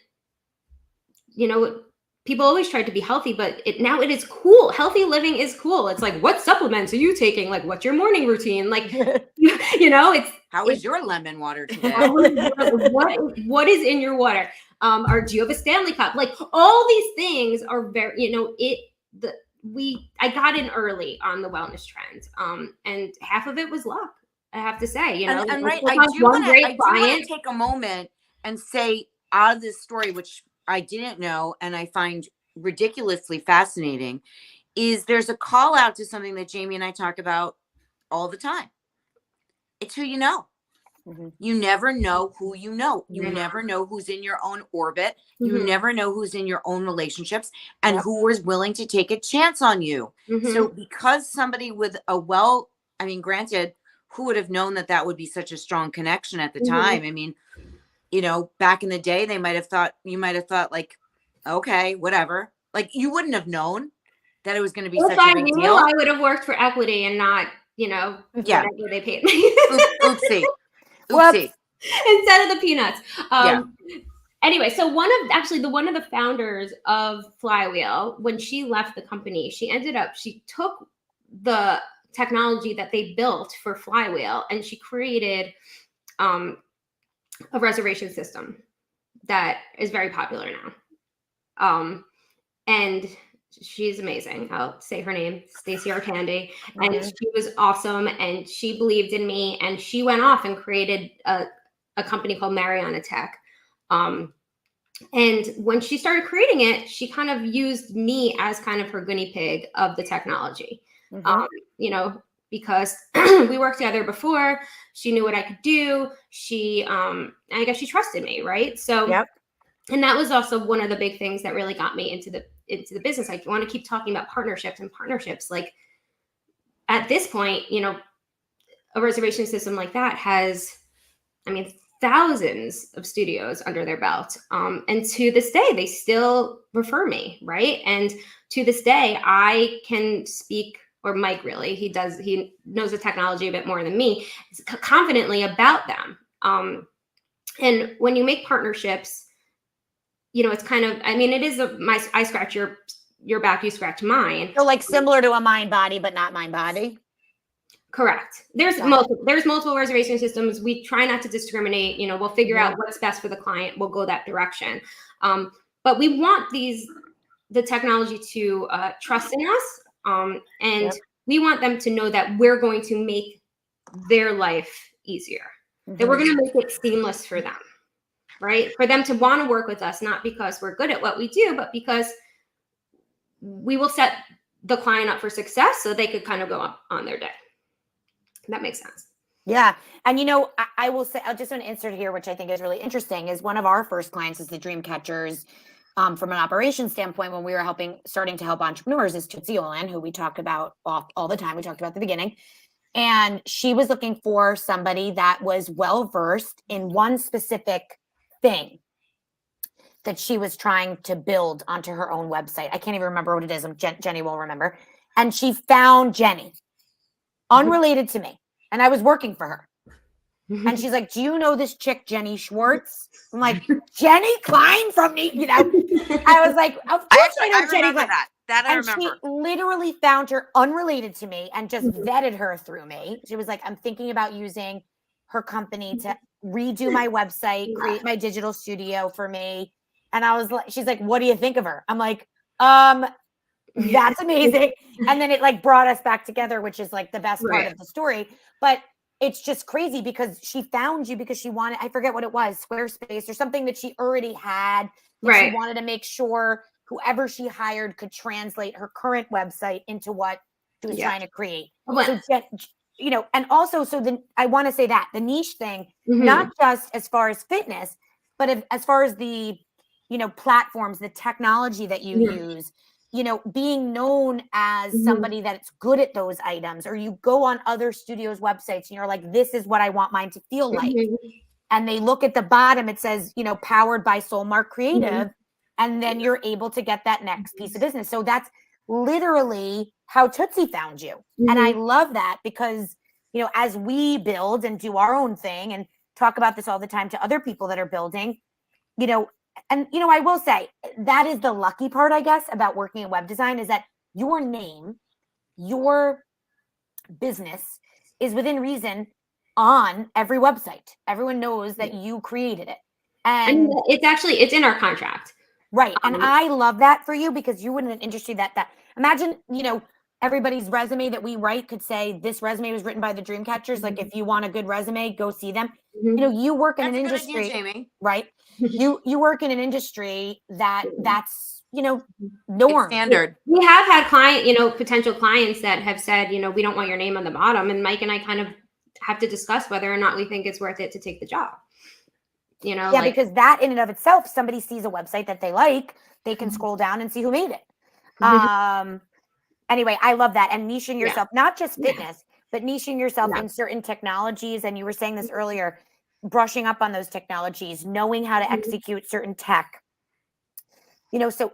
C: you know, people always tried to be healthy, but now it is cool. Healthy living is cool. It's like, what supplements are you taking? Like, what's your morning routine? Like, you know,
D: how is your lemon water today?
C: What is in your water? Or do you have a Stanley Cup? Like all these things are very, you know, I got in early on the wellness trend. And half of it was luck, I have to say, you know.
D: And right, I do want to take a moment and say out of this story, which I didn't know and I find ridiculously fascinating, is there's a call out to something that Jamie and I talk about all the time. It's who you know. You never know who you know. You never know who's in your own orbit. You never know who's in your own relationships and who is willing to take a chance on you. So because somebody with I mean, granted, who would have known that would be such a strong connection at the time? I mean, you know, back in the day, you might have thought like, okay, whatever. Like you wouldn't have known that it was going to be such a big deal.
C: I would have worked for equity and not, you know, whatever they paid me.
D: Oopsie.
C: Instead of the peanuts. Anyway, so one of the founders of Flywheel, when she left the company, she took the technology that they built for Flywheel and she created a reservation system that is very popular now. And she's amazing. I'll say her name, Stacey Arcandi. And she was awesome. And she believed in me. And she went off and created a company called Mariana Tech. And when she started creating it, she kind of used me as kind of her guinea pig of the technology. you know, because we worked together before. She knew what I could do. I guess she trusted me, right? So, and that was also one of the big things that really got me into the business. I want to keep talking about partnerships. Like at this point, you know, a reservation system like that has, I mean, thousands of studios under their belt. And to this day, they still refer me, right? And to this day, I can speak, or Mike really, he knows the technology a bit more than me, confidently about them. And when you make partnerships, you know, it's kind of, I mean, it is I scratch your back, you scratch mine.
B: So like similar to a mind body, but not mind body.
C: Correct. There's multiple reservation systems. We try not to discriminate. You know, we'll figure out what's best for the client. We'll go that direction. But we want the technology to trust in us, and we want them to know that we're going to make their life easier. That we're going to make it seamless for them, right? For them to want to work with us, not because we're good at what we do, but because we will set the client up for success, so they could kind of go up on their day. That makes sense.
B: Yeah. And, you know, I will say, I'll just want to insert here, which I think is really interesting, is one of our first clients is the Dreamcatchers. From an operations standpoint, when we were starting to help entrepreneurs, is Tootsie Olin, who we talk about all the time. We talked about at the beginning. And she was looking for somebody that was well-versed in one specific thing that she was trying to build onto her own website. I can't even remember what it is. Jenni will remember. And she found Jenni, unrelated to me. And I was working for her. And she's like, do you know this chick, Jenni Schwartz? I'm like, Jenny Klein from me, you know? I was like, of course I know Jenni Klein.
D: That I remember.
B: She literally found her unrelated to me and just vetted her through me. She was like, I'm thinking about using her company to redo my website, create my digital studio for me. And I was like, she's like, what do you think of her? I'm like, that's amazing. And then it like brought us back together, which is like the best part of the story. But it's just crazy because she found you because she wanted, I forget what it was, Squarespace or something that she already had. She wanted to make sure whoever she hired could translate her current website into what she was trying to create. So, you know, and also, so then I want to say that the niche thing, not just as far as fitness, but as far as the, you know, platforms, the technology that you use, you know, being known as somebody that's good at those items, or you go on other studios' websites and you're like, this is what I want mine to feel like. And they look at the bottom, it says, you know, powered by Solmark Creative. And then you're able to get that next piece of business. So that's literally how Tootsie found you. And I love that because, you know, as we build and do our own thing and talk about this all the time to other people that are building, you know, and, you know, I will say that is the lucky part, I guess, about working in web design is that your name, your business is within reason on every website. Everyone knows that you created it. And
C: it's in our contract.
B: Right. And I love that for you because you were in an industry that imagine, you know, everybody's resume that we write could say this resume was written by the Dreamcatchers. Like if you want a good resume, go see them. You know, you work in an industry,
D: Jamie.
B: right? You work in an industry that's, you know, norm.
D: Standard.
C: We have had potential clients that have said, you know, we don't want your name on the bottom. And Mike and I kind of have to discuss whether or not we think it's worth it to take the job. You know,
B: yeah, because that in and of itself, somebody sees a website that they like, they can scroll down and see who made it. Anyway, I love that. And niching yourself, not just fitness, but niching yourself in certain technologies. And you were saying this earlier, brushing up on those technologies, knowing how to execute certain tech. You know, so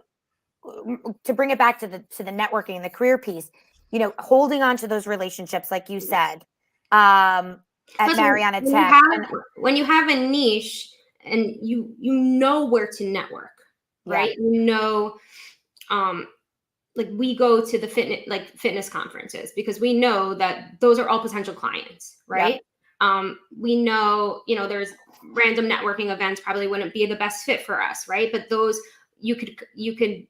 B: to bring it back to the networking and the career piece, you know, holding on to those relationships, like you said, at Mariana Tech.
C: When you have a niche and you know where to network, right? You know, like we go to the fitness conferences because we know that those are all potential clients, right? We know, you know, there's random networking events probably wouldn't be the best fit for us, right? But those you could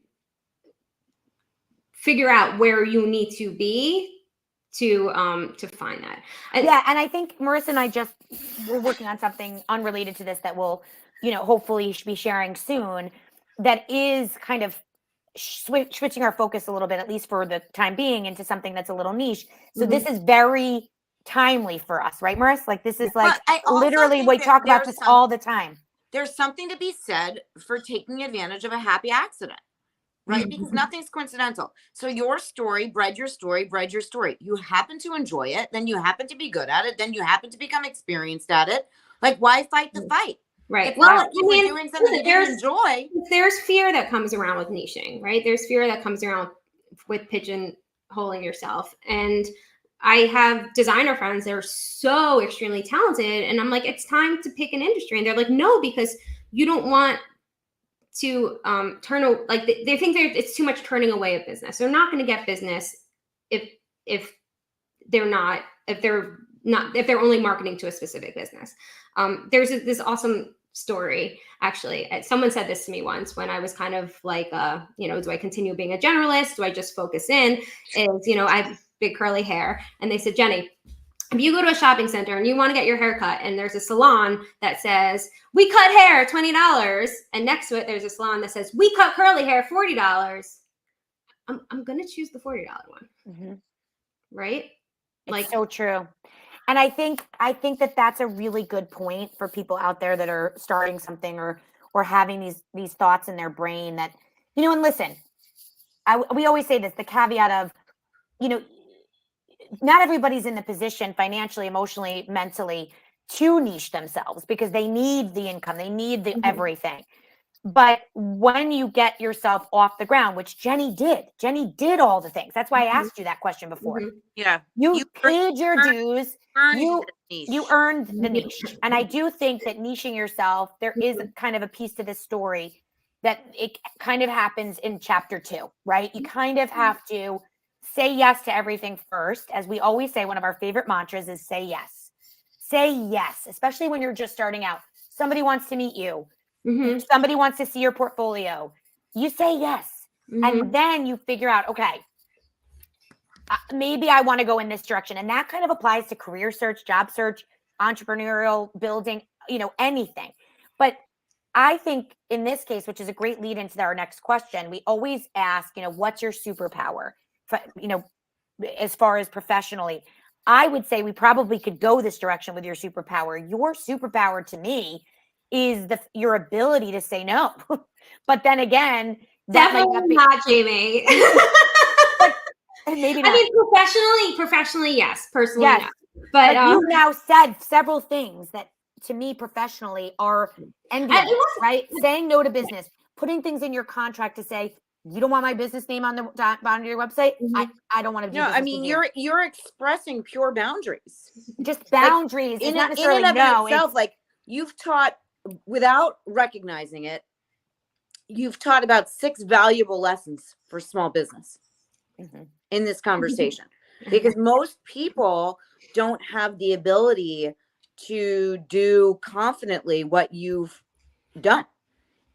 C: figure out where you need to be to find that. And
B: I think Marissa and we're working on something unrelated to this that we'll, you know, hopefully be sharing soon. That is kind of switching our focus a little bit, at least for the time being, into something that's a little niche. So this is very timely for us, right, Maris? Like this is like literally we talk about this all the time.
D: There's something to be said for taking advantage of a happy accident, right? Because nothing's coincidental. So your story bred your story, bred your story. You happen to enjoy it, then you happen to be good at it, then you happen to become experienced at it. Like, why fight the fight?
C: Right.
D: It's not like you were doing something that you enjoy.
C: There's fear that comes around with niching, right? There's fear that comes around with pigeonholing yourself. And I have designer friends that are so extremely talented. And I'm like, it's time to pick an industry. And they're like, no, because you don't want to they think it's too much turning away a business. They're not going to get business if they're only marketing to a specific business. There's this awesome story, actually. Someone said this to me once when I was kind of like, do I continue being a generalist? Do I just focus in? I have big curly hair. And they said, Jenny, if you go to a shopping center and you want to get your hair cut and there's a salon that says, we cut hair, $20. And next to it, there's a salon that says, we cut curly hair, $40. I'm going to choose the $40 one. Mm-hmm. Right?
B: It's so true. And I think that that's a really good point for people out there that are starting something or having these thoughts in their brain that, and listen, we always say this, the caveat of, not everybody's in the position financially, emotionally, mentally to niche themselves because they need the income, they need the everything. But when you get yourself off the ground, which Jenny did all the things. That's why I asked you that question before.
D: Yeah.
B: You paid your dues. You earned the niche. And I do think that niching yourself, there is kind of a piece to this story that it kind of happens in chapter 2, right? You kind of have to say yes to everything first. As we always say, one of our favorite mantras is say yes. Say yes, especially when you're just starting out. Somebody wants to meet you. Mm-hmm. Somebody wants to see your portfolio. You say yes. Mm-hmm. And then you figure out, okay, maybe I want to go in this direction. And that kind of applies to career search, job search, entrepreneurial building, anything. But I think in this case, which is a great lead into our next question, we always ask, what's your superpower? As far as professionally, I would say we probably could go this direction with your superpower. Your superpower to me is your ability to say no. But then again, that
C: definitely not Jamie.
B: Maybe not.
C: I mean, professionally, yes. Personally, yes. No. But
B: you've now said several things that to me professionally are envious, right? Saying no to business, putting things in your contract to say, you don't want my business name on the bottom of your website. Mm-hmm. I don't want to do business.
D: No, I mean, you're expressing pure boundaries.
B: Just boundaries.
D: In and of itself, like you've taught, without recognizing it, you've taught about 6 valuable lessons for small business in this conversation. Because most people don't have the ability to do confidently what you've done.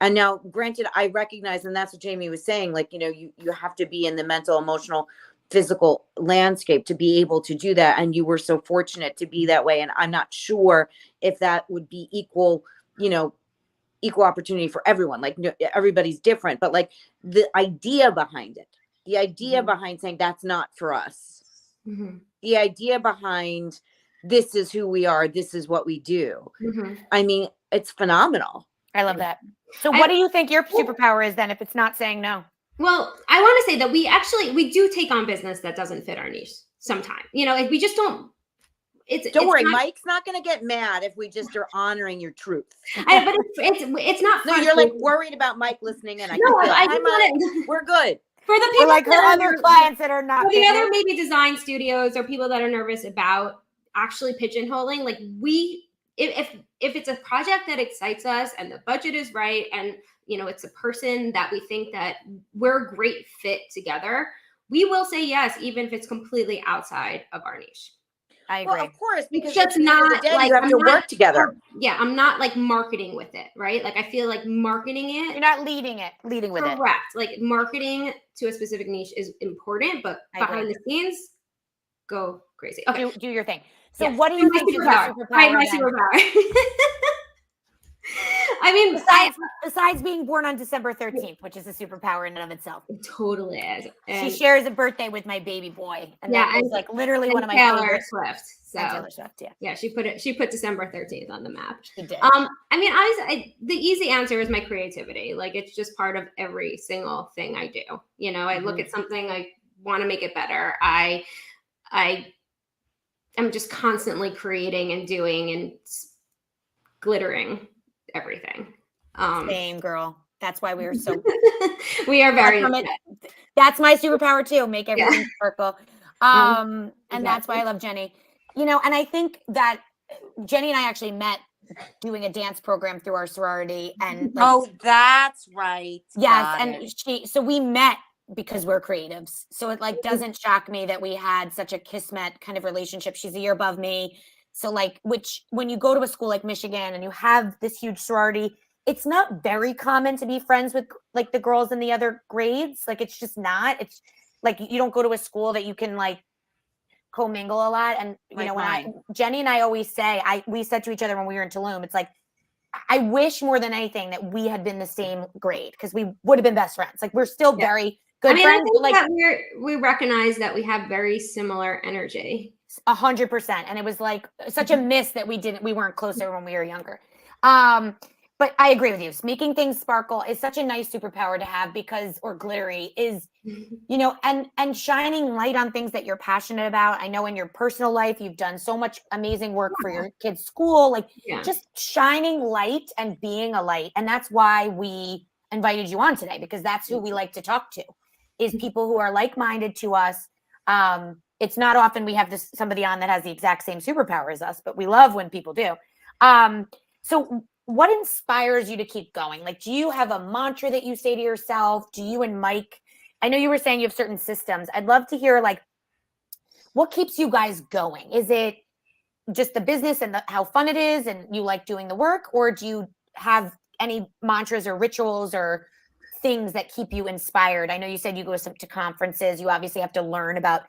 D: And now, granted, I recognize, and that's what Jamie was saying, like, you have to be in the mental, emotional, physical landscape to be able to do that. And you were so fortunate to be that way. And I'm not sure if that would be equal opportunity for everyone. Like, everybody's different, but like the idea behind it, the idea behind saying that's not for us, the idea behind this is who we are, this is what we do. I mean, it's phenomenal.
B: I love that. So what do you think your superpower is then if it's not saying no?
C: Well, I want to say that we do take on business that doesn't fit our niche sometimes. We just don't.
D: Don't worry, Mike's not going to get mad if we just are honoring your truth.
C: But it's not.
D: No, you're like worried about Mike listening, and we're good.
C: For the people
B: like her other clients that are not.
C: For the other maybe design studios or people that are nervous about actually pigeonholing, like if it's a project that excites us and the budget is right and it's a person that we think that we're a great fit together, we will say yes, even if it's completely outside of our niche.
B: I agree.
D: Well, of course, because
C: it's just not like
D: you have to work together.
C: Yeah, I'm not like marketing with it, right? Like I feel like marketing it.
B: You're not leading with it.
C: Correct. Like marketing to a specific niche is important, but behind the scenes, go crazy. Okay,
B: do your thing. So what do you think is your superpower?
C: My superpower. I mean,
B: besides being born on December 13th, which is a superpower in and of itself.
C: It totally is.
B: And she shares a birthday with my baby boy. And
C: yeah,
B: that is like literally one of my
C: Taylor
B: favorites.
C: Swift. So
B: Taylor Swift, yeah.
C: Yeah, she put December 13th on the map.
B: She did.
C: I mean, the easy answer is my creativity. Like, it's just part of every single thing I do. You know, I look at something, I want to make it better. I'm just constantly creating and doing and glittering everything.
B: Same, girl. That's why we are so.
C: We are very.
B: That's my superpower too. Make everything sparkle. And that's why I love Jenni. You know, and I think that Jenni and I actually met doing a dance program through our sorority. And
D: that's right.
B: Yes, so we met because we're creatives. So it like doesn't shock me that we had such a kismet kind of relationship. She's a year above me. So like, which when you go to a school like Michigan and you have this huge sorority, it's not very common to be friends with like the girls in the other grades. Like, it's just not. It's like you don't go to a school that you can like commingle a lot. And you know, when Jenni and I always say, we said to each other when we were in Tulum, it's like, I wish more than anything that we had been the same grade, because we would have been best friends. Like, we're still very good friends.
C: I think that we recognize that we have very similar energy.
B: 100%. And it was like such a miss that we weren't closer when we were younger. But I agree with you. Making things sparkle is such a nice superpower to have, or glittery is, you know, and shining light on things that you're passionate about. I know in your personal life, you've done so much amazing work for your kids' school, like just shining light and being a light. And that's why we invited you on today, because that's who we like to talk to, is people who are like-minded to us. It's not often we have somebody on that has the exact same superpower as us, but we love when people do. So what inspires you to keep going? Like, do you have a mantra that you say to yourself? Do you and Mike, I know you were saying you have certain systems. I'd love to hear, like, what keeps you guys going? Is it just the business and how fun it is and you like doing the work? Or do you have any mantras or rituals or things that keep you inspired? I know you said you go to conferences. You obviously have to learn about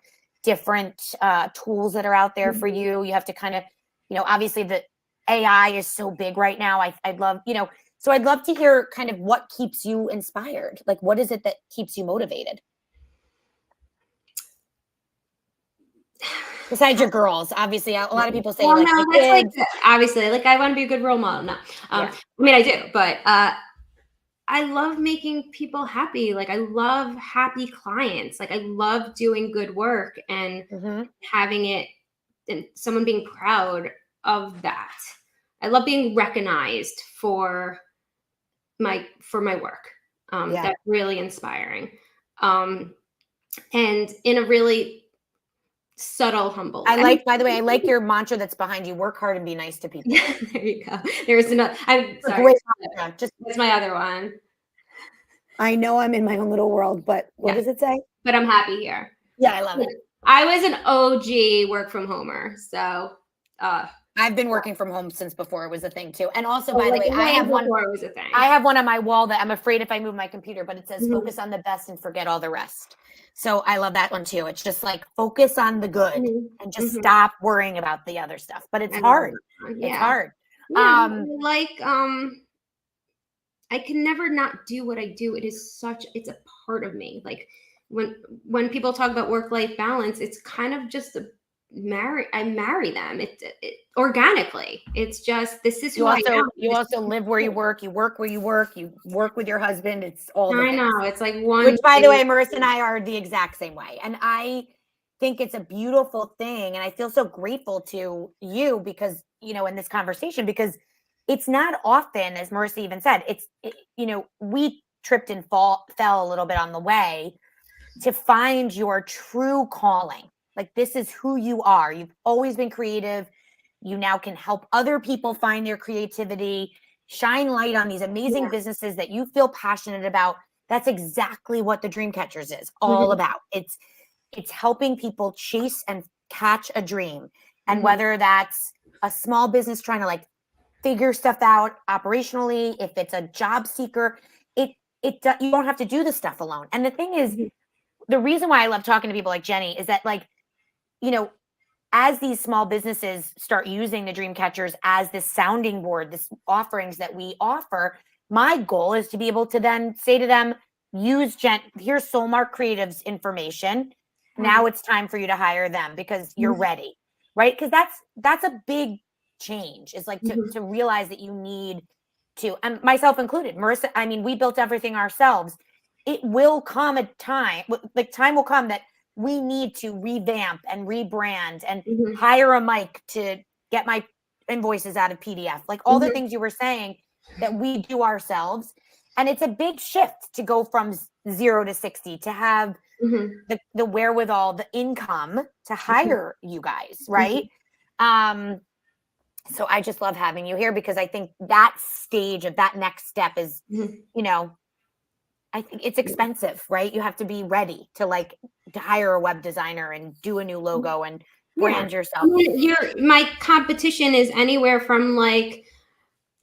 B: different tools that are out there for you. You have to kind of, you know, obviously the AI is so big right now. I'd love, you know, so I'd love to hear kind of what keeps you inspired. Like, what is it that keeps you motivated? Besides your girls, obviously, a lot of people say, like,
C: no, that's kids. Like, obviously, like, I want to be a good role model. No, I mean, I do, but I love making people happy. Like, I love happy clients. Like, I love doing good work and having it, and someone being proud of that. I love being recognized for my work. That's really inspiring. And in a really subtle, humble way.
B: By the way, I like your mantra that's behind you. Work hard and be nice to people.
C: Yeah, there you go. There's another. I'm sorry. That's my other one.
B: I know I'm in my own little world, but what does it say?
C: But I'm happy here.
B: Yeah, I love it.
C: I was an OG work from homer. So
B: I've been working from home since before it was a thing too. And also, by the way, I have one on my wall that I'm afraid if I move my computer, but it says focus on the best and forget all the rest. So I love that one too. It's just like focus on the good and just stop worrying about the other stuff. But it's hard. It's hard.
C: Yeah, I can never not do what I do. It's a part of me. Like when people talk about work-life balance, it's kind of just I marry them. It organically. It's just, this is who I am.
B: You also live where you work where you work with your husband. It's all
C: I know. It's like one.
B: Which, by the way, Marissa and I are the exact same way. And I think it's a beautiful thing. And I feel so grateful to you because, you know, in this conversation, because it's not often, as Marissa even said, you know, we tripped and fell a little bit on the way to find your true calling. Like, this is who you are. You've always been creative. You now can help other people find their creativity, shine light on these amazing businesses that you feel passionate about. That's exactly what the Dreamcatchers is all about. It's helping people chase and catch a dream. And whether that's a small business trying to like figure stuff out operationally, if it's a job seeker, you don't have to do the stuff alone. And the thing is, the reason why I love talking to people like Jenni is that, like, you know, as these small businesses start using the Dreamcatchers as this sounding board, this offerings that we offer, my goal is to be able to then say to them, here's Solmark Creative's information. Now it's time for you to hire them because you're ready, right? Because that's a big change. It's like to realize that you need to, and myself included, Marissa, I mean, we built everything ourselves. It will come a time, like time will come that we need to revamp and rebrand and hire a Mike to get my invoices out of PDF, like all the things you were saying that we do ourselves. And it's a big shift to go from 0 to 60, to have the wherewithal, the income to hire you guys, right? So I just love having you here because I think that stage of that next step is, you know, I think it's expensive, right? You have to be ready to hire a web designer and do a new logo and brand yourself.
C: My competition is anywhere from like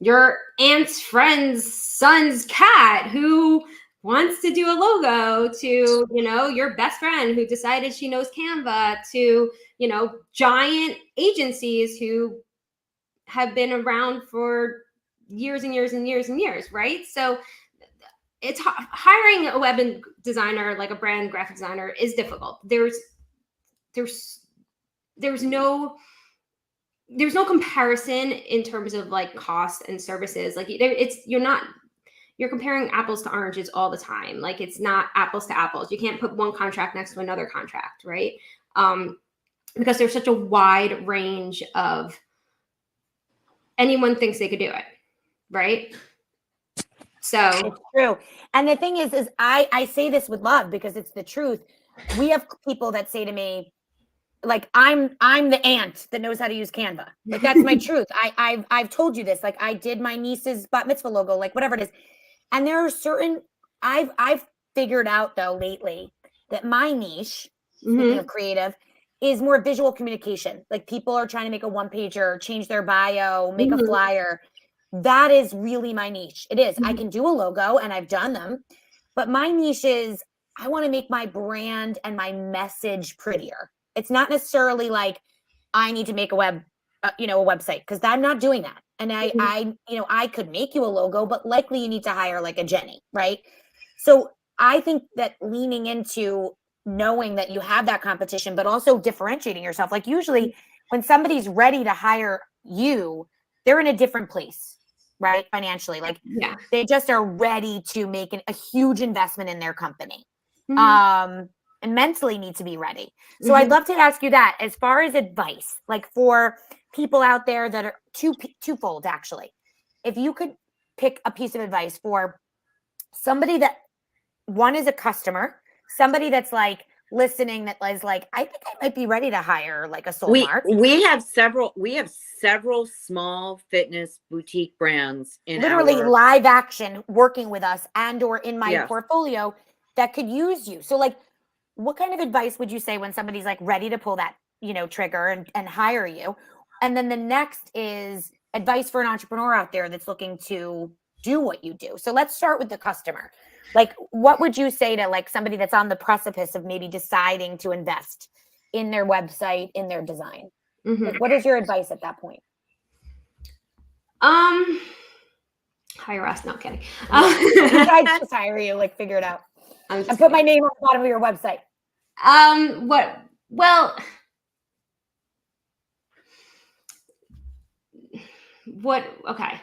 C: your aunt's friend's son's cat who wants to do a logo to, you know, your best friend who decided she knows Canva to, you know, giant agencies who have been around for years and years and years and years, right? So it's hiring a web designer, like a brand graphic designer, is difficult. There's no comparison in terms of like cost and services. Like you're comparing apples to oranges all the time. Like it's not apples to apples. You can't put one contract next to another contract, right? Because there's such a wide range of, anyone thinks they could do it, right? So
B: it's true. And the thing is I say this with love because it's the truth. We have people that say to me, like, I'm the aunt that knows how to use Canva. Like, that's my truth. I've told you this. Like, I did my niece's bat mitzvah logo, like whatever it is. And there are certain, I've figured out though lately that my niche, speaking of creative, is more visual communication. Like people are trying to make a one-pager, change their bio, make a flyer. That is really my niche. It is. I can do a logo and I've done them, but my niche is I want to make my brand and my message prettier. It's not necessarily like I need to make a website, because I'm not doing that. And I could make you a logo, but likely you need to hire like a Jenni, right? So I think that leaning into knowing that you have that competition, but also differentiating yourself. Like usually when somebody's ready to hire you, they're in a different place, right? Financially, like they just are ready to make a huge investment in their company. And mentally need to be ready. So I'd love to ask you that as far as advice, like for people out there that are twofold, actually. If you could pick a piece of advice for somebody that one is a customer, somebody that's like listening, that is like, I think I might be ready to hire like a Solmark.
D: We have several small fitness boutique brands in
B: literally live action working with us and or in my portfolio that could use you. So like, what kind of advice would you say when somebody's like ready to pull that, trigger and hire you? And then the next is advice for an entrepreneur out there that's looking to do what you do. So let's start with the customer. Like, what would you say to like somebody that's on the precipice of maybe deciding to invest in their website, in their design? Like, what is your advice at that point?
C: Hire us. No, I'm kidding.
B: I'd just hire you, like figure it out. And put my name on the bottom of your website.
C: Okay.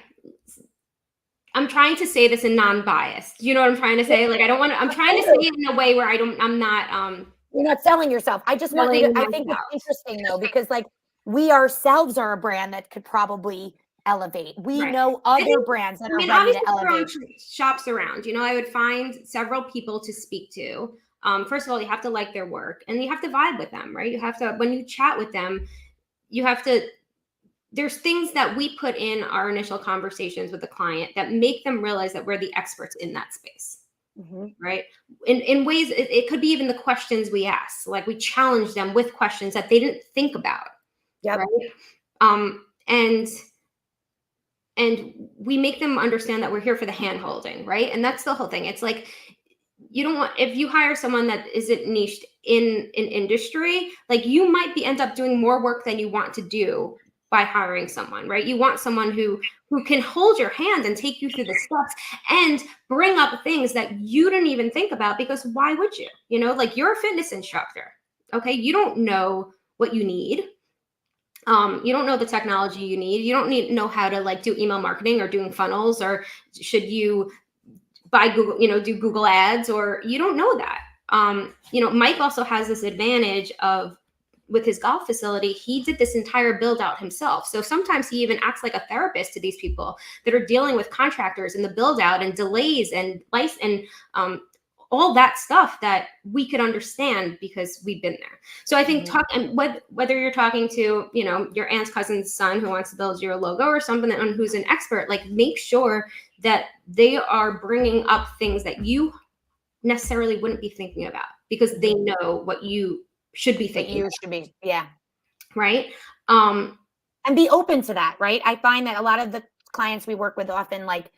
C: I'm trying to say this in non-biased. You know what I'm trying to say? Like, I'm trying to say it in a way where I'm not,
B: you're not selling yourself. I just want you to, I think it's interesting though, because like we ourselves are a brand that could probably elevate. We know other brands that are ready to elevate.
C: Shops around, I would find several people to speak to. First of all, you have to like their work and you have to vibe with them, right? You have to, when you chat with them, there's things that we put in our initial conversations with the client that make them realize that we're the experts in that space, right? In ways, it could be even the questions we ask, like we challenge them with questions that they didn't think about, right? And we make them understand that we're here for the hand holding, right? And that's the whole thing. It's like, you don't want, if you hire someone that isn't niched in an industry, like you might end up doing more work than you want to do by hiring someone, right? You want someone who can hold your hand and take you through the steps and bring up things that you didn't even think about, because why would you? You know, like you're a fitness instructor. Okay. You don't know what you need. You don't know the technology you need. You don't know how to like do email marketing or doing funnels, or should you buy Google, you know, do Google ads, or you don't know that. You know, Mike also has this advantage of, with his golf facility, he did this entire build out himself. So sometimes he even acts like a therapist to these people that are dealing with contractors and the build out and delays and life and all that stuff that we could understand because we've been there. So I think whether you're talking to, you know, your aunt's cousin's son who wants to build your logo, or someone who's an expert, like make sure that they are bringing up things that you necessarily wouldn't be thinking about, because they know what you should be thinking.
B: You should be, yeah.
C: Right.
B: And be open to that, right? I find that a lot of the clients we work with often like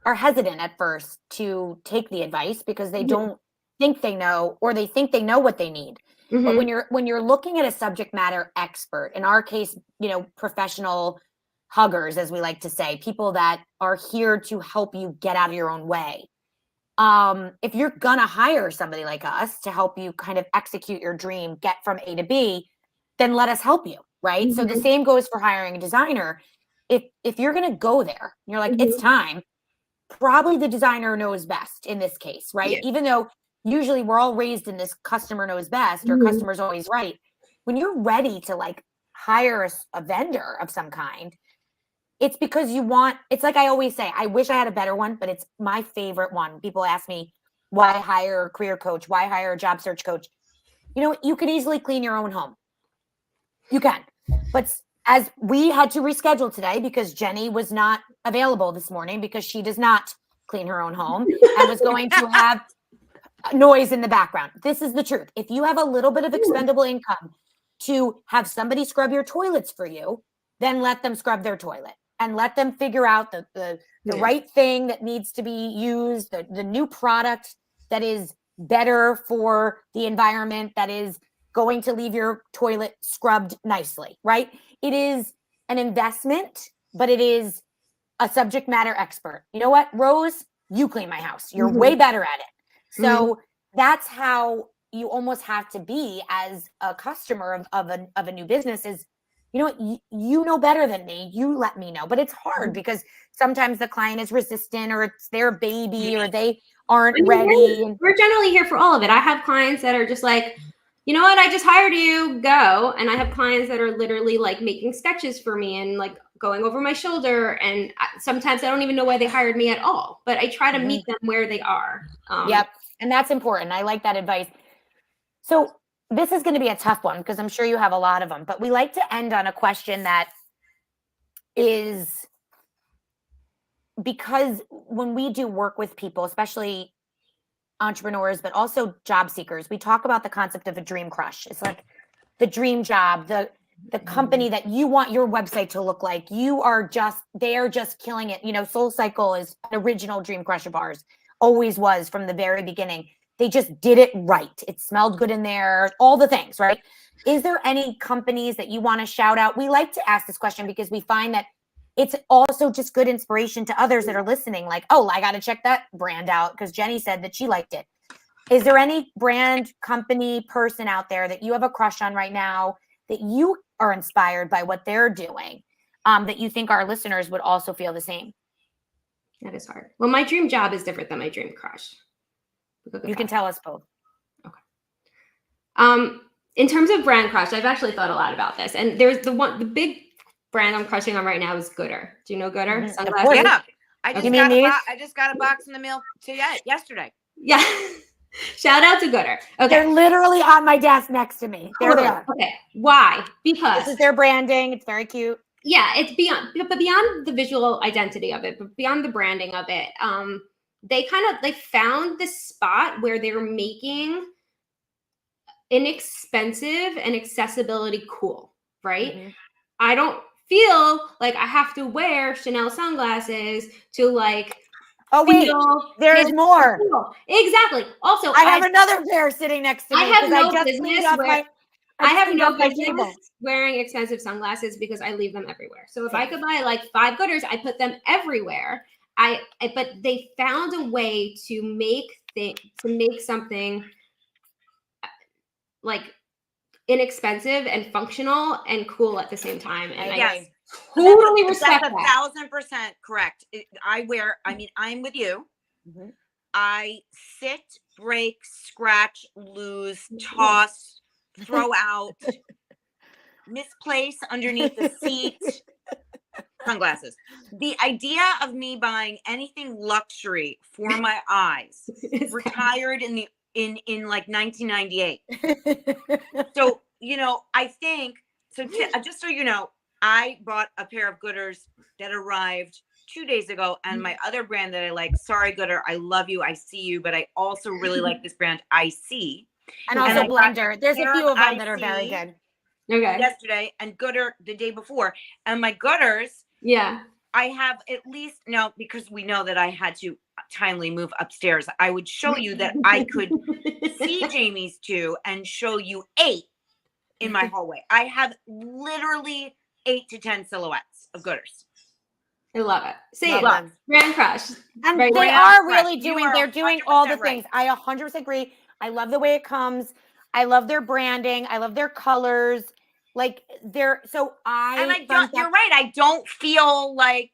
B: are hesitant at first to take the advice because they don't think they know, or they think they know what they need. But when you're looking at a subject matter expert, in our case, you know, professional huggers, as we like to say, people that are here to help you get out of your own way. If you're gonna hire somebody like us to help you kind of execute your dream, get from A to B, then let us help you, right? So the same goes for hiring a designer. If you're gonna go there, you're like, it's time. Probably the designer knows best in this case, right? Yeah. Even though usually we're all raised in this customer knows best, or customer's always right. When you're ready to like hire a vendor of some kind, it's because you want, it's like I always say, I wish I had a better one, but it's my favorite one. People ask me, why hire a career coach? Why hire a job search coach? You know, you could easily clean your own home. You can. But as we had to reschedule today because Jenni was not available this morning because she does not clean her own home and was going to have noise in the background. This is the truth. If you have a little bit of expendable income to have somebody scrub your toilets for you, then let them scrub their toilet and let them figure out the right thing that needs to be used, the new product that is better for the environment, that is going to leave your toilet scrubbed nicely, right? It is an investment, but it is a subject matter expert. You know what, Rose? You clean my house. You're way better at it. So that's how you almost have to be as a customer of a new business is, you know what, you know better than me. You let me know. But it's hard because sometimes the client is resistant, or it's their baby, or they aren't ready.
C: We're generally here for all of it. I have clients that are just like, you know what, I just hired you, go. And I have clients that are literally like making sketches for me and like going over my shoulder. And sometimes I don't even know why they hired me at all, but I try to meet them where they are.
B: Yep. And that's important. I like that advice. So this is going to be a tough one because I'm sure you have a lot of them, but we like to end on a question that is, because when we do work with people, especially entrepreneurs, but also job seekers, we talk about the concept of a dream crush. It's like the dream job, the company that you want your website to look like. They are just killing it. You know, Soul Cycle is an original dream crush of ours, always was from the very beginning. They just did it right. It smelled good in there, all the things, right? Is there any companies that you want to shout out? We like to ask this question because we find that it's also just good inspiration to others that are listening. Like, oh, I got to check that brand out because Jenni said that she liked it. Is there any brand, company, person out there that you have a crush on right now that you are inspired by what they're doing, that you think our listeners would also feel the same?
C: That is hard. Well, my dream job is different than my dream crush.
B: You can tell us both.
C: Okay. In terms of brand crush, I've actually thought a lot about this. And there's the big brand I'm crushing on right now is Gooder. Do you know Gooder?
D: Sunglasses? Yeah. I just got a box in the mail yesterday.
C: Yeah. Shout out to Gooder. Okay.
B: They're literally on my desk next to me. There they are.
C: Okay. Why? Because
B: this is their branding. It's very cute.
C: Yeah, it's beyond the visual identity of it, but beyond the branding of it. They found this spot where they're making inexpensive and accessibility cool, right? I don't feel like I have to wear Chanel sunglasses to like
B: Oh wait, there's more.
C: Exactly. Also,
B: I have another pair sitting next to me.
C: I have no
B: I have no business
C: wearing expensive sunglasses because I leave them everywhere. So if I could buy like 5 Gooders, I put them everywhere. But they found a way to make something like inexpensive and functional and cool at the same time. And I totally respect that.
D: 1,000% correct. I'm with you.
B: Mm-hmm.
D: I sit, break, scratch, lose, toss, throw out, misplace underneath the seat. Sunglasses. The idea of me buying anything luxury for my eyes retired in like 1998. So, I think so. Just so you know, I bought a pair of Gooders that arrived 2 days ago, and my other brand that I like. Sorry, Gooder, I love you. I see you, but I also really like this brand. I see,
B: and also Blender. There's a few of them that are very good.
C: Okay.
D: Yesterday and Gooder the day before, and my Gooders.
C: Yeah.
D: I have at least now, because we know that I had to timely move upstairs. I would show you that I could see Jamie's 2 and show you 8 in my hallway. I have literally 8 to 10 silhouettes of Gooders.
C: I love it. Same. Brand crush.
B: And they are really doing all the things. I 100% agree. I love the way it comes. I love their branding. I love their colors. Like you're right. I don't feel like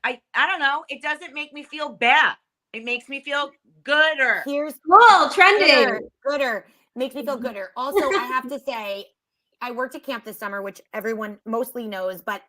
B: I don't know. It doesn't make me feel bad. It makes me feel gooder. Here's
C: trending.
B: Gooder. Makes me feel gooder. Also, I have to say, I worked at camp this summer, which everyone mostly knows, but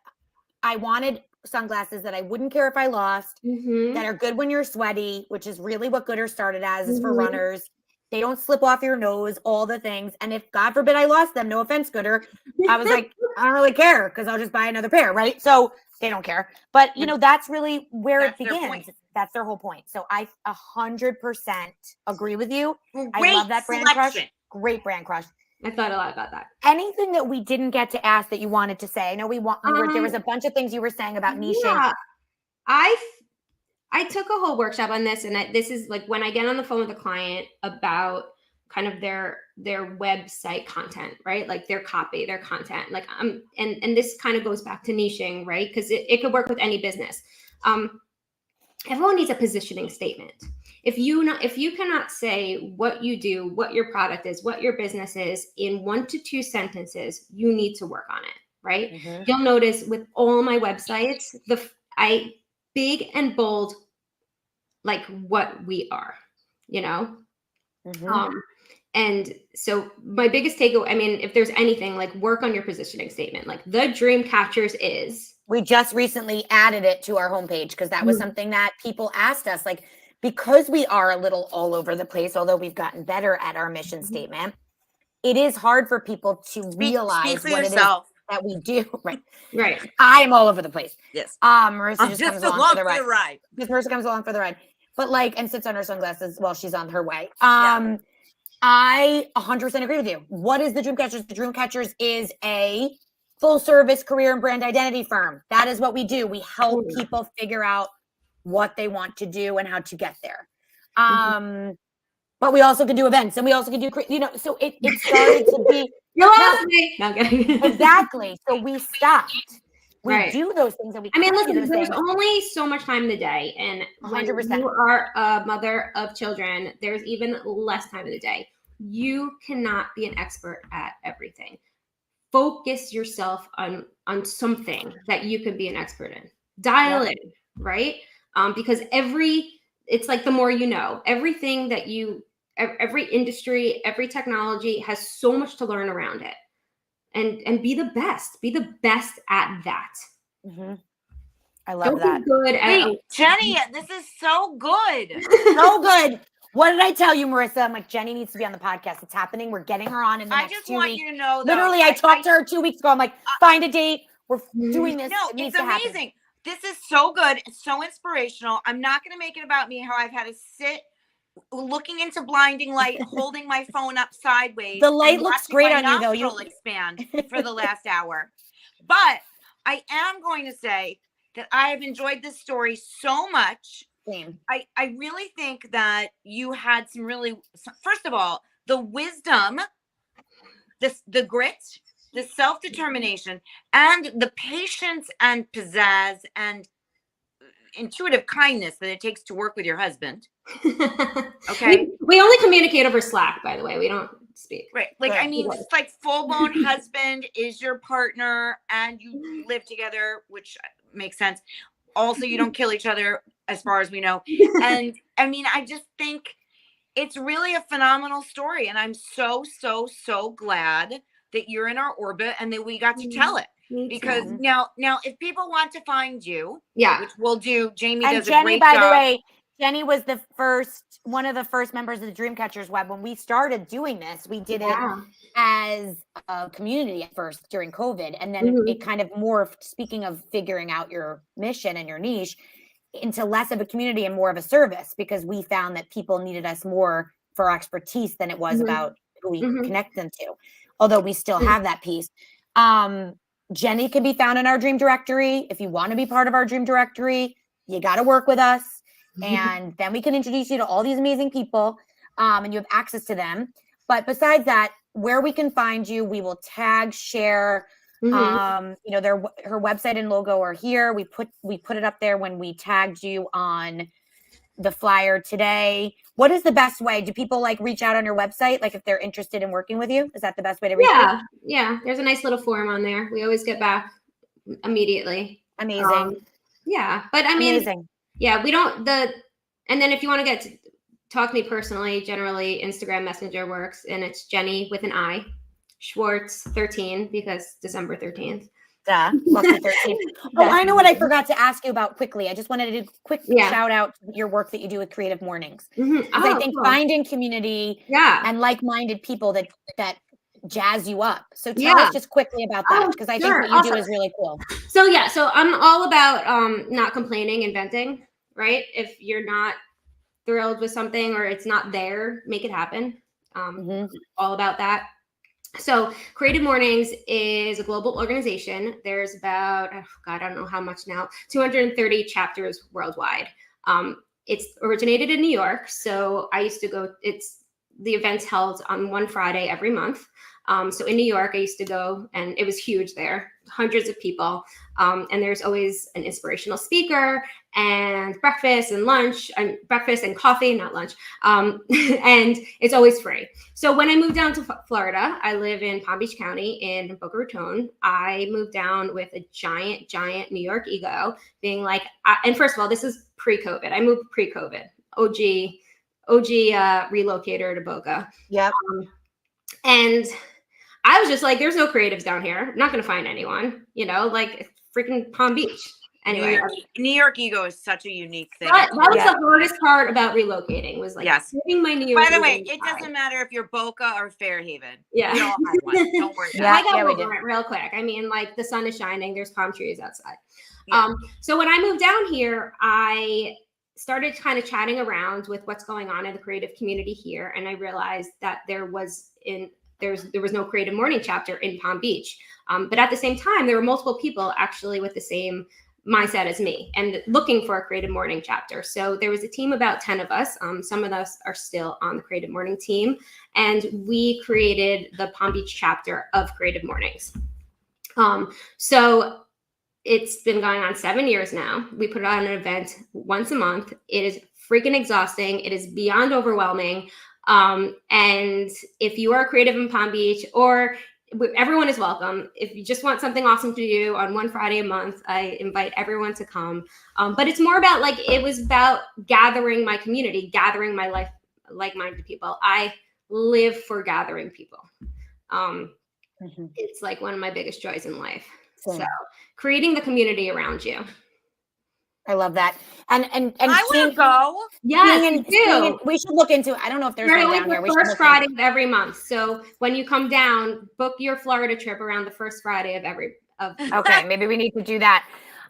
B: I wanted sunglasses that I wouldn't care if I lost, that are good when you're sweaty, which is really what Gooder started as, is for runners. They don't slip off your nose, all the things. And if, God forbid, I lost them, no offense, Gooder, I was like, I don't really care because I'll just buy another pair, right? So they don't care. But, that's really where it begins. That's their whole point. So I 100% agree with you. I love that brand crush. Great brand crush.
C: I thought a lot about that.
B: Anything that we didn't get to ask that you wanted to say? I know there was a bunch of things you were saying about niching. Yeah.
C: I took a whole workshop on this, and this is like when I get on the phone with a client about kind of their website content, right? Like their copy, their content. Like and this kind of goes back to niching, right? Because it could work with any business. Everyone needs a positioning statement. If you cannot say what you do, what your product is, what your business is in 1 to 2 sentences, you need to work on it, right? Mm-hmm. You'll notice with all my websites, I big and bold, like what we are, Mm-hmm. And so my biggest takeaway, if there's anything, like work on your positioning statement, like the Dreamcatchers is.
B: We just recently added it to our homepage because that was something that people asked us, like, because we are a little all over the place, although we've gotten better at our mission statement, it is hard for people to realize what it is that we do. Right. I am all over the place.
D: Yes.
B: Marissa just comes along for the ride. Marissa comes along for the ride. But and sits on her sunglasses while she's on her way. I 100% agree with you. What is the Dreamcatchers? The Dreamcatchers is a full service career and brand identity firm. That is what we do. We help people figure out what they want to do and how to get there. But we also can do events, and we also can do, so it started to be. Exactly. So we stopped. We do those things, and
C: listen, there's only so much time in the day, and 100%. When you are a mother of children, there's even less time in the day. You cannot be an expert at everything. Focus yourself on something that you can be an expert in. Dial in, right? Because it's like the more you know, everything that every industry, every technology has so much to learn around it. And be the best at that.
B: Mm-hmm. I love that.
D: Hey, Jenni, this is so good.
B: So good. What did I tell you, Marissa? I'm like, Jenni needs to be on the podcast. It's happening. We're getting her on in the next 2 weeks. I just want
D: you to know, though,
B: literally, I talked to her 2 weeks ago. I'm like, find a date. We're doing this.
D: No, it's amazing. This is so good. It's so inspirational. I'm not going to make it about me, how I've had to sit looking into blinding light, holding my phone up sideways.
B: The light looks great on you, though.
D: You'll expand for the last hour. But I am going to say that I have enjoyed this story so much.
B: Same.
D: I really think that you had some really, first of all, the wisdom, the grit, the self-determination, and the patience and pizzazz and intuitive kindness that it takes to work with your husband. Okay.
C: We only communicate over Slack, by the way. We don't speak.
D: Right. Like, I mean, it's like full-blown husband is your partner and you live together, which makes sense. Also, you don't kill each other as far as we know. And I mean, I just think it's really a phenomenal story. And I'm so, so, so glad that you're in our orbit and that we got to tell it. Because now, if people want to find you, which we'll do, Jamie does a great job.
B: By the way, Jenni was one of the first members of the Dreamcatchers web. When we started doing this, we did it as a community at first during COVID. And then it kind of morphed, speaking of figuring out your mission and your niche, into less of a community and more of a service, because we found that people needed us more for our expertise than it was about who we connect them to. Although we still have that piece. Jenni can be found in our Dream Directory. If you want to be part of our Dream Directory, you got to work with us. And then we can introduce you to all these amazing people, and you have access to them. But besides that, where we can find you, we will tag, share. You know, her website and logo are here. We put it up there when we tagged you on the flyer today. What is the best way? Do people like reach out on your website? Like if they're interested in working with you, is that the best way to reach you?
C: Yeah. There's a nice little form on there. We always get back immediately.
B: Amazing.
C: But I mean, we don't, and then if you want to talk to me personally, generally Instagram Messenger works, and it's Jenni with an I, Schwartz 13, because December 13th.
B: Lucky 13th. Oh, I know what I forgot to ask you about quickly. I just wanted to do a quick shout out to your work that you do with Creative Mornings. I think finding community and like-minded people that jazz you up. So tell us just quickly about that, because I think what you do is really cool.
C: So I'm all about not complaining and venting, right? If you're not thrilled with something or it's not there, make it happen. All about that. So Creative Mornings is a global organization. There's about, I don't know how much now, 230 chapters worldwide. It's originated in New York. So I used to go, the event's held on one Friday every month. So in New York, I used to go, and it was huge there, hundreds of people. And there's always an inspirational speaker and breakfast and lunch, and breakfast and coffee, not lunch. And it's always free. So when I moved down to Florida, I live in Palm Beach County in Boca Raton. I moved down with a giant New York ego, being like, and first of all, this is pre-COVID. I moved pre-COVID, OG relocator to Boca.
B: Yep.
C: And I was just like, there's no creatives down here. I'm not going to find anyone, like freaking Palm Beach. Anyway,
D: New York ego is such a unique thing.
C: That was the hardest part about relocating, was like getting my New York.
D: By the way, it doesn't matter if you're Boca or Fairhaven.
C: Yeah.
D: We all have one. Don't worry.
C: I got over it real quick. I mean, like the sun is shining. There's palm trees outside. So when I moved down here, I started kind of chatting around with what's going on in the creative community here. And I realized that there was no Creative Morning chapter in Palm Beach. But at the same time, there were multiple people actually with the same mindset as me and looking for a Creative Morning chapter. So there was a team, about 10 of us. Some of us are still on the Creative Morning team. And we created the Palm Beach chapter of Creative Mornings. So it's been going on 7 years now. We put on an event once a month. It is freaking exhausting. It is beyond overwhelming. And if you are a creative in Palm Beach, or everyone is welcome. If you just want something awesome to do on one Friday a month, I invite everyone to come. But it's more about it was about gathering my community, gathering my like-minded people. I live for gathering people. It's like one of my biggest joys in life. So creating the community around you.
B: I love that. And
D: I want to go.
C: Yes,
B: we should look into it. I don't know if there's one down here.
C: First Friday of every month. So when you come down, book your Florida trip around the first Friday of every.
B: Okay, maybe we need to do that.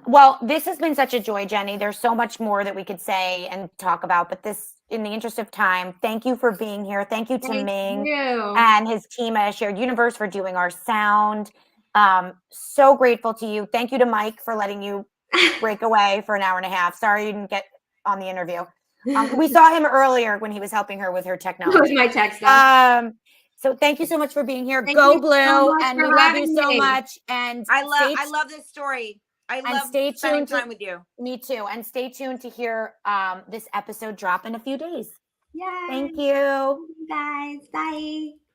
B: Well, this has been such a joy, Jenni. There's so much more that we could say and talk about, but in the interest of time, thank you for being here. Thank you to Ming and his team at Shared Universe for doing our sound. So grateful to you. Thank you to Mike for letting you break away for an hour and a half. Sorry you didn't get on the interview. We saw him earlier when he was helping her with her technology.
C: That was my tech stuff.
B: So thank you so much for being here.
C: Thank
B: Go
C: you
B: Blue,
C: so much
B: and
C: for
B: we love you
C: having
B: so
C: me.
B: much. And
D: I love this story. I love
B: stay
D: spending
B: tuned
D: time with you.
B: Me too. And stay tuned to hear this episode drop in a few days.
C: Yeah.
B: Thank you.
C: Guys, bye.